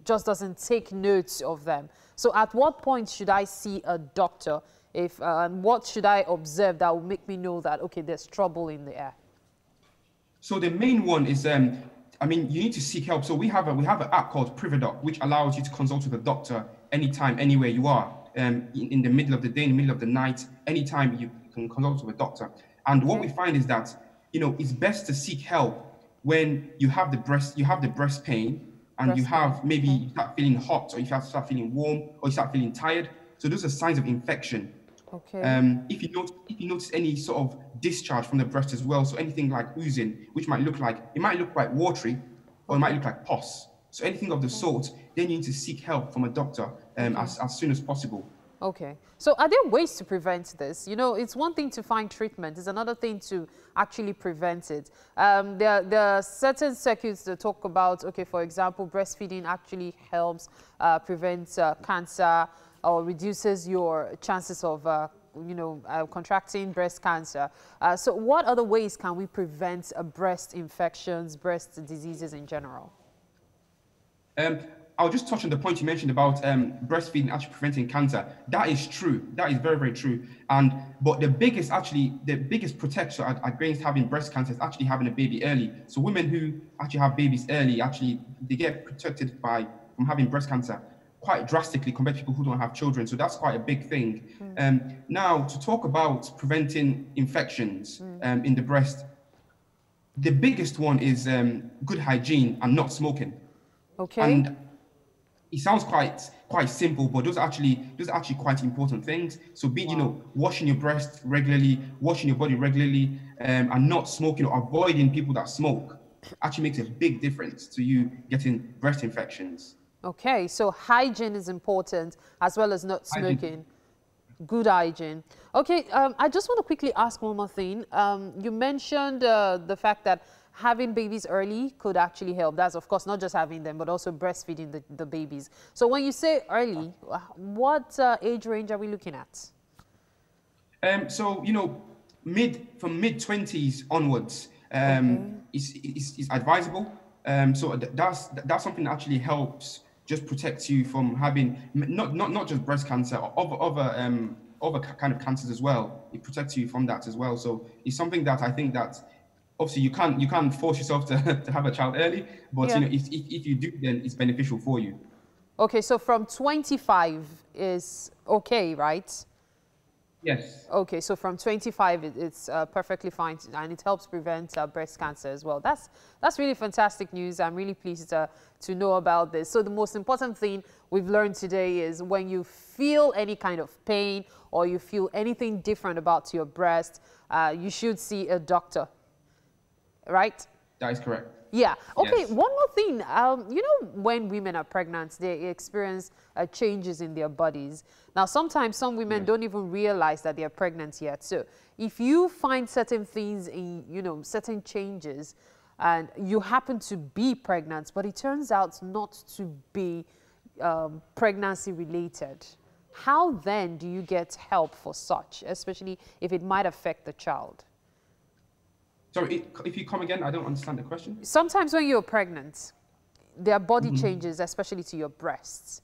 Speaker 3: just doesn't take notes of them. So at what point should I see a doctor? And what should I observe that will make me know that, okay, there's trouble in the air? So
Speaker 12: the main one is, you need to seek help. So we have an app called Privadoc, which allows you to consult with a doctor anytime, anywhere you are, in the middle of the day, in the middle of the night, anytime you can consult with a doctor. And what we find is that, it's best to seek help when you have the breast pain, and you start feeling hot, or you start feeling warm, or you start feeling tired. So those are signs of infection.
Speaker 3: Okay.
Speaker 12: If you notice any sort of discharge from the breast as well, so anything like oozing, which might look quite watery, or it might look like pus. So anything of the sort, then you need to seek help from a doctor as soon as possible.
Speaker 3: Okay. So are there ways to prevent this? It's one thing to find treatment. It's another thing to actually prevent it. There are certain circuits that talk about, okay, for example, breastfeeding actually helps prevent cancer or reduces your chances of, contracting breast cancer. So what other ways can we prevent breast infections, breast diseases in general?
Speaker 12: I'll just touch on the point you mentioned about breastfeeding actually preventing cancer. That is true. That is very, very true. But the biggest protection against having breast cancer is actually having a baby early. So women who actually have babies early, they get protected from having breast cancer quite drastically compared to people who don't have children. So that's quite a big thing. Now, to talk about preventing infections in the breast, the biggest one is good hygiene and not smoking.
Speaker 3: Okay.
Speaker 12: And it sounds quite simple, but those are actually quite important things. So washing your breast regularly, washing your body regularly, and not smoking or avoiding people that smoke actually makes a big difference to you getting breast infections.
Speaker 3: Okay, so hygiene is important as well as not smoking. Good hygiene. Okay, I just want to quickly ask one more thing. You mentioned the fact that having babies early could actually help. That's, of course, not just having them, but also breastfeeding the babies. So when you say early, what age range are we looking at?
Speaker 12: From mid-20s onwards is advisable. So that's something that actually helps just protect you from having not just breast cancer, other kind of cancers as well. It protects you from that as well. So it's something that I think that obviously you can't force yourself to have a child early, but if you do, then it's beneficial for you.
Speaker 3: Okay, so from 25 is okay, right?
Speaker 12: Yes.
Speaker 3: Okay, so from 25, it's perfectly fine, and it helps prevent breast cancer as well. That's really fantastic news. I'm really pleased to know about this. So the most important thing we've learned today is when you feel any kind of pain or you feel anything different about your breast, you should see a doctor, right?
Speaker 12: That is correct.
Speaker 3: Yeah. Okay.
Speaker 12: Yes.
Speaker 3: One more thing. You know, when women are pregnant, they experience changes in their bodies. Now, sometimes some women don't even realize that they're pregnant yet. So, if you find certain things in, you know, certain changes, and you happen to be pregnant, but it turns out not to be pregnancy related, how then do you get help for such, especially if it might affect the child?
Speaker 12: Sorry, if you come again, I don't understand the question.
Speaker 3: Sometimes when you're pregnant, there are body changes, especially to your breasts.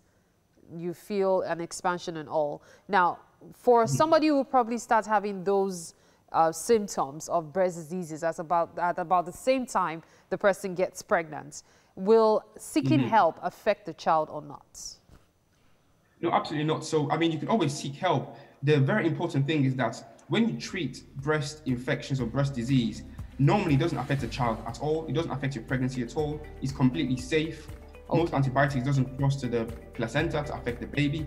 Speaker 3: You feel an expansion and all. Now, for somebody who probably starts having those symptoms of breast diseases at about the same time the person gets pregnant, will seeking help affect the child or not?
Speaker 12: No, absolutely not. So, I mean, you can always seek help. The very important thing is that when you treat breast infections or breast disease, normally it doesn't affect the child at all. It doesn't affect your pregnancy at all. It's completely safe. Okay. Most antibiotics doesn't cross to the placenta to affect the baby.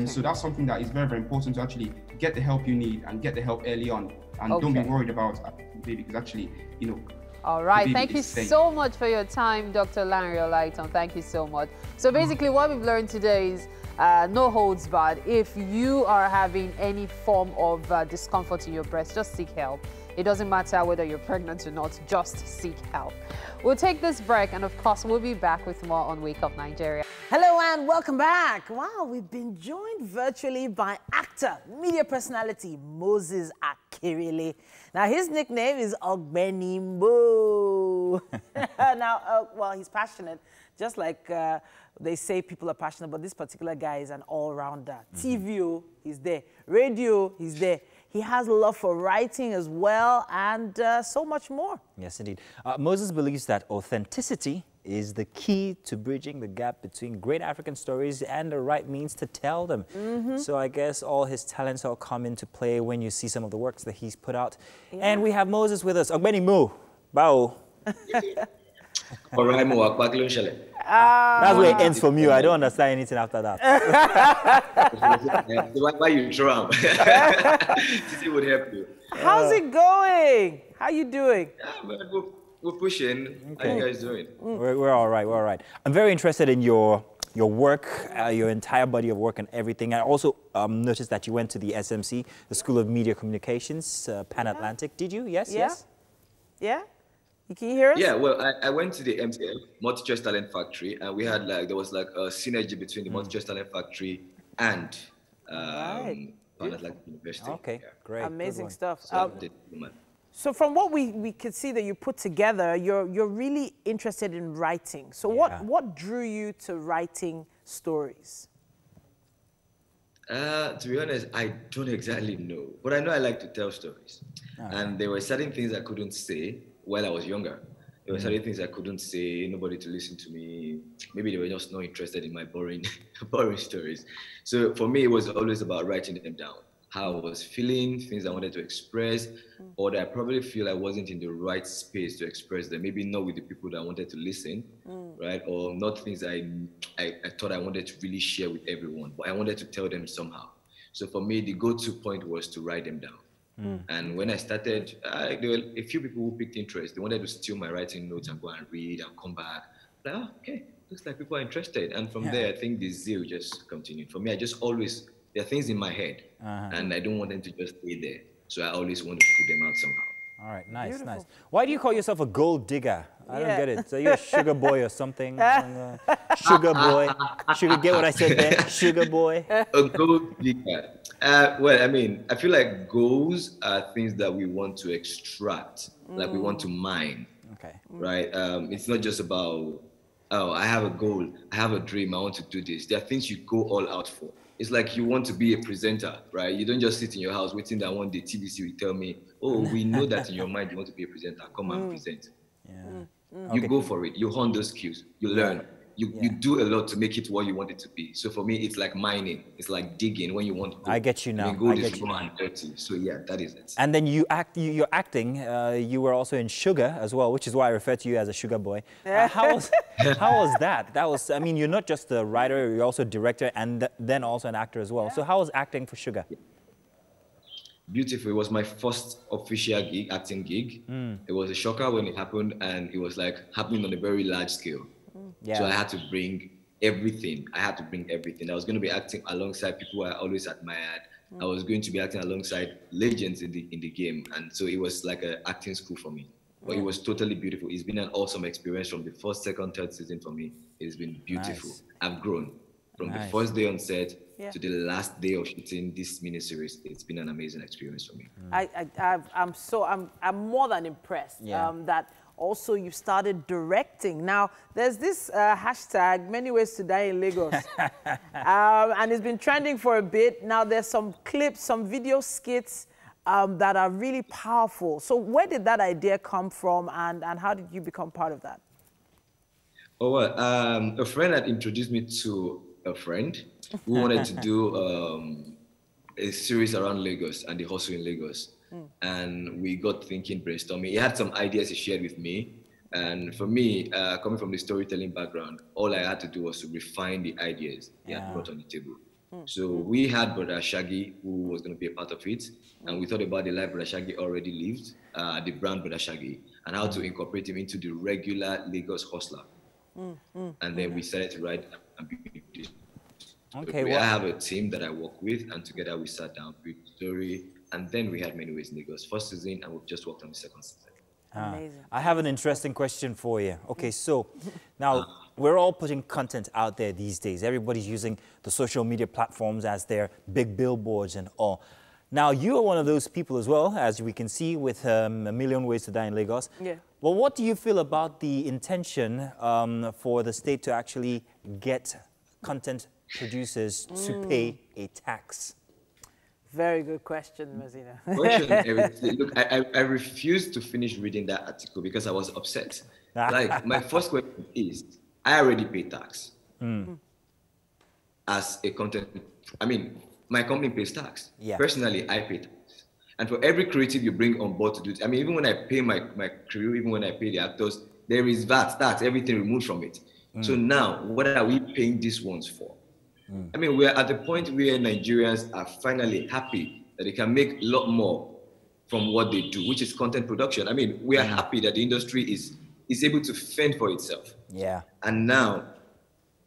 Speaker 12: So that's something that is very, very important to actually get the help you need and get the help early on. And don't be worried about the baby, because actually, you know.
Speaker 3: All right. Thank you so much for your time, Dr. Lanre Olaitan. Thank you so much. So basically what we've learned today is no holds barred. If you are having any form of discomfort in your breast, just seek help. It doesn't matter whether you're pregnant or not, just seek help. We'll take this break, and of course, we'll be back with more on Wake Up Nigeria.
Speaker 1: Hello and welcome back. Wow, we've been joined virtually by actor, media personality Moses Akirele. Now, his nickname is Ogbeni Mo. Now, well, he's passionate, just like they say people are passionate, but this particular guy is an all-rounder. TV, he's there. Radio, he's there. He has a love for writing as well, and so much more.
Speaker 2: Yes, indeed. Moses believes that authenticity is the key to bridging the gap between great African stories and the right means to tell them. So I guess all his talents all come into play when you see some of the works that he's put out. Yeah. And we have Moses with us. Ogbeni Mo, bao. That's where it ends from you. I don't understand anything after that.
Speaker 13: Why you drum? Titi would help you.
Speaker 1: How's it going? How you doing?
Speaker 13: Yeah, we're pushing. Okay. How you guys doing?
Speaker 2: We're all right. We're all right. I'm very interested in your work, your entire body of work and everything. I also noticed that you went to the SMC, the School of Media Communications, Pan-Atlantic. Did you? Yes.
Speaker 1: Yeah.
Speaker 2: Yes.
Speaker 1: Yeah. Can you hear us?
Speaker 13: Yeah, well, I went to the MTL, Multi-Choice Talent Factory, and we had there was a synergy between the Multi-Choice Talent Factory and Pan-Atlantic University.
Speaker 2: Okay,
Speaker 13: yeah.
Speaker 2: Great.
Speaker 1: Amazing stuff.
Speaker 2: So
Speaker 1: from what we could see that you put together, you're really interested in writing. So what drew you to writing stories?
Speaker 13: To be honest, I don't exactly know, but I know I like to tell stories. And there were certain things I couldn't say while I was younger. There were certain things I couldn't say, nobody to listen to me. Maybe they were just not interested in my boring stories. So for me, it was always about writing them down. How I was feeling, things I wanted to express, or that I probably feel I wasn't in the right space to express them. Maybe not with the people that I wanted to listen, right? Or not things I thought I wanted to really share with everyone, but I wanted to tell them somehow. So for me, the go-to point was to write them down. And when I started, there were a few people who picked interest. They wanted to steal my writing notes and go and read and come back. Like, oh, okay, looks like people are interested. And from there, I think the zeal just continued. For me, I just always, there are things in my head, and I don't want them to just stay there. So I always want to put them out somehow.
Speaker 2: All right, nice, nice. Why do you call yourself a gold digger? I don't get it. So you're a sugar boy or something? Sugar boy. Sugar, get what I said there? Sugar boy.
Speaker 13: A gold digger. Well, I mean, I feel like goals are things that we want to extract, like we want to mine.
Speaker 2: Okay.
Speaker 13: Right? It's not just about, oh, I have a goal, I have a dream, I want to do this. There are things you go all out for. It's like you want to be a presenter, right? You don't just sit in your house waiting that one day TBC will tell me, oh, we know that in your mind you want to be a presenter, come and present.
Speaker 2: Yeah.
Speaker 13: You go for it, you hone those skills, you learn, You do a lot to make it what you want it to be. So for me, it's like mining. It's like digging when you want gold.
Speaker 2: I get you now.
Speaker 13: Gold is raw and dirty. So yeah, that is it.
Speaker 2: And then you're acting. You were also in Sugar as well, which is why I refer to you as a Sugar boy. How was that? That was. I mean, you're not just a writer. You're also a director, and then also an actor as well. So how was acting for Sugar?
Speaker 13: Beautiful. It was my first official gig, acting gig. It was a shocker when it happened, and it was like happening on a very large scale. So I had to bring everything. I was going to be acting alongside people I always admired. I was going to be acting alongside legends in the game, and so it was like an acting school for me. But it was totally beautiful. It's been an awesome experience from the first, second, third season for me. It's been beautiful. Nice. I've grown from the first day on set to the last day of shooting this miniseries. It's been an amazing experience for me.
Speaker 1: I'm more than impressed that also you started directing. Now, there's this hashtag, many ways to die in Lagos. And it's been trending for a bit. Now, there's some clips, some video skits that are really powerful. So where did that idea come from, and how did you become part of that?
Speaker 13: Oh, well, a friend had introduced me to a friend who wanted to do a series around Lagos and the hustle in Lagos. And we got thinking, brainstorming. He had some ideas he shared with me. And for me, coming from the storytelling background, all I had to do was to refine the ideas he had brought on the table. So we had Brother Shaggy, who was going to be a part of it. And we thought about the life Brother Shaggy already lived, the brand Brother Shaggy, and how to incorporate him into the regular Lagos hustler. And then we started to write and build this. Okay, I have a team that I work with, and together we sat down, built the story, and then we had Many Ways in Lagos first season, and we've just worked on the second season.
Speaker 1: Amazing.
Speaker 2: I have an interesting question for you. Okay, so now we're all putting content out there these days. Everybody's using the social media platforms as their big billboards and all. Now, you are one of those people as well, as we can see with A Million Ways to Die in Lagos. Yeah. Well, what do you feel about the intention for the state to actually get content producers to pay a tax?
Speaker 1: Very good question, Mazina.
Speaker 13: Look, I refused to finish reading that article because I was upset. Like, my first question is, I already pay tax as a content. I mean, my company pays tax. Personally, I pay tax. And for every creative you bring on board to do it, I mean, even when I pay my crew, even when I pay the actors, there is VAT, tax, everything removed from it. So now, what are we paying these ones for? I mean, we're at the point where Nigerians are finally happy that they can make a lot more from what they do, which is content production. I mean, we are happy that the industry is able to fend for itself. Yeah. And now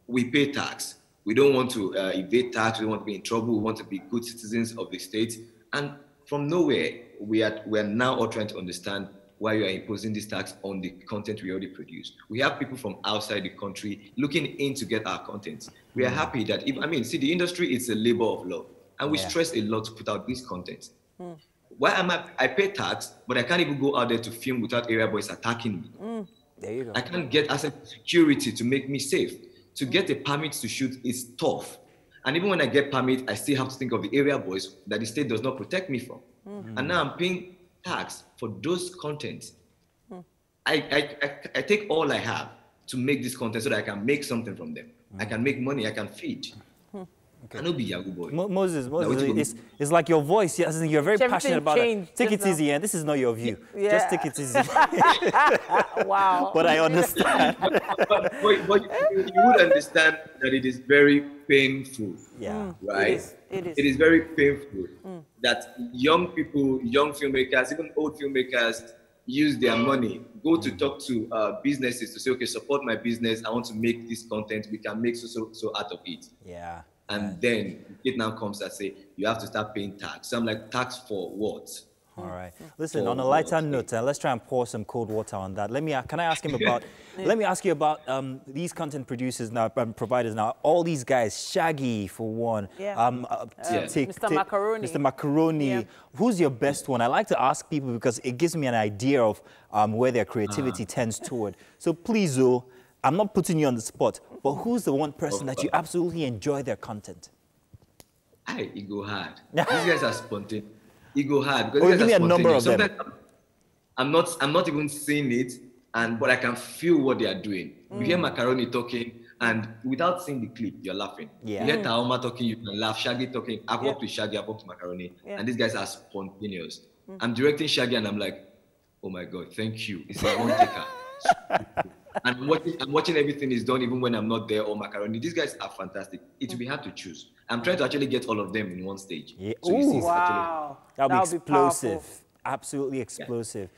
Speaker 13: we pay tax. We don't want to evade tax. We don't want to be in trouble. We want to be good citizens of the state. And from nowhere, we are now all trying to understand why you are imposing this tax on the content we already produce. We have people from outside the country looking in to get our content. We are happy that, see, the industry is a labor of love, and we stress a lot to put out this content. Why am I pay tax, but I can't even go out there to film without area boys attacking me. There you go. I can't get access to security to make me safe. To get a permit to shoot is tough. And even when I get permit, I still have to think of the area boys that the state does not protect me from. And now I'm paying tax for those contents. I take all I have to make this content so that I can make something from them. I can make money, I can feed. Okay. I know be Yahoo boy.
Speaker 2: Moses, it's like your voice. You're very passionate about it. Take it easy, and this is not your view. Just take it easy.
Speaker 1: Wow.
Speaker 2: But I understand.
Speaker 13: but you would understand that it is very painful. Yeah. Right? It is very painful that young people, young filmmakers, even old filmmakers, use their money, go to talk to businesses to say, okay, support my business. I want to make this content. We can make so out of it. Yeah. And then it now comes and say, you have to start paying tax. So I'm like, tax for what?
Speaker 2: All right. Listen, on a lighter note, let's try and pour some cold water on that. Can I ask him about, let me ask you about these content producers now, providers now, all these guys, Shaggy for one,
Speaker 1: Mr. Macaroni.
Speaker 2: Mr. Macaroni. Who's your best one? I like to ask people because it gives me an idea of where their creativity tends toward. So please, I'm not putting you on the spot, but who's the one person that you absolutely enjoy their content?
Speaker 13: It go hard. These guys are spontaneous. It go hard. Because
Speaker 2: give me a number of them.
Speaker 13: I'm not even seeing it, but I can feel what they are doing. You hear Macaroni talking, And without seeing the clip, you're laughing.
Speaker 2: Yeah.
Speaker 13: You hear Taoma talking, you can laugh. Shaggy talking. I've worked with Shaggy, I've worked with Macaroni. And these guys are spontaneous. I'm directing Shaggy and I'm like, oh my God, thank you. It's a one taker. And I'm watching everything is done even when I'm not there or Macaroni. These guys are fantastic. It will be hard to choose. I'm trying to actually get all of them in one stage.
Speaker 2: Yeah.
Speaker 13: So you see, it's
Speaker 1: Wow.
Speaker 2: That'll be explosive.
Speaker 1: powerful.
Speaker 2: Absolutely explosive.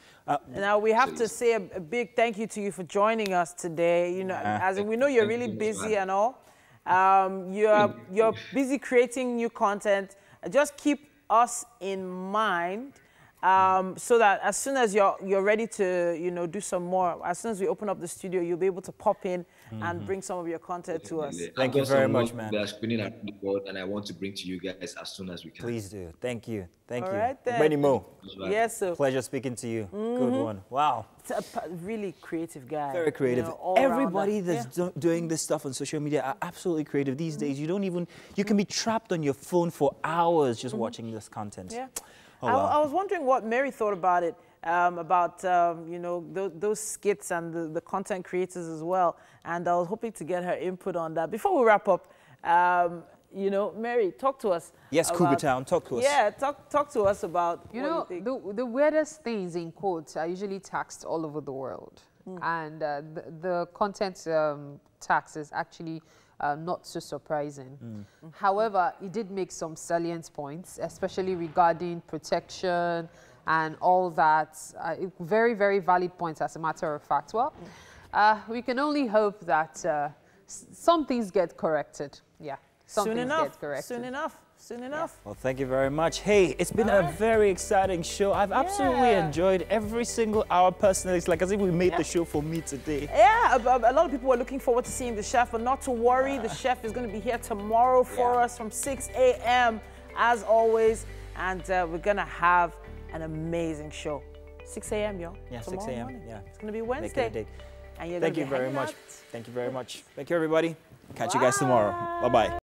Speaker 1: Now we have to say a big thank you to you for joining us today. You know, as we know you're really busy and all. You're busy creating new content. Just keep us in mind. So that as soon as you're ready to do some more, as soon as we open up the studio, you'll be able to pop in and bring some of your content to us.
Speaker 2: Thank you very much, man.
Speaker 13: They are spinning around the world, and I want to bring to you guys as soon as we can.
Speaker 2: Please do. Thank you. Thank
Speaker 1: All
Speaker 2: you.
Speaker 1: right, then.
Speaker 2: Benny Mo.
Speaker 1: Yes, sir.
Speaker 2: Pleasure speaking to you. Good one. Wow.
Speaker 1: It's a really creative guy.
Speaker 2: Very creative.
Speaker 1: all
Speaker 2: Everybody
Speaker 1: around
Speaker 2: that's doing this stuff on social media are absolutely creative these days. You can be trapped on your phone for hours just watching this content.
Speaker 1: Yeah.
Speaker 2: Oh, wow.
Speaker 1: I was wondering what Mary thought about it, those skits and the content creators as well. And I was hoping to get her input on that. Before we wrap up, Mary, talk to us.
Speaker 2: Yes, Cougar Town, talk to us.
Speaker 1: Yeah, talk to us about
Speaker 3: you think. The weirdest things in quotes are usually taxed all over the world. And the content tax is actually not so surprising. However, it did make some salient points, especially regarding protection and all that. Very, very valid points, as a matter of fact. Well, we can only hope that some things get corrected. Yeah, some things get corrected.
Speaker 1: Soon enough.
Speaker 2: Well, thank you very much. Hey, it's been a very exciting show. I've absolutely enjoyed every single hour personally. It's like as if we made the show for me today.
Speaker 1: Yeah, a lot of people were looking forward to seeing the chef, but not to worry. The chef is going to be here tomorrow for us from 6 a.m. as always. And we're going to have an amazing show. 6 a.m., y'all.
Speaker 2: Yeah,
Speaker 1: tomorrow
Speaker 2: 6 a.m.
Speaker 1: morning.
Speaker 2: Yeah.
Speaker 1: It's going to be Wednesday. And you're
Speaker 2: Thank you very much. Thank you very much. Thank you, everybody. Catch you guys tomorrow. Bye-bye.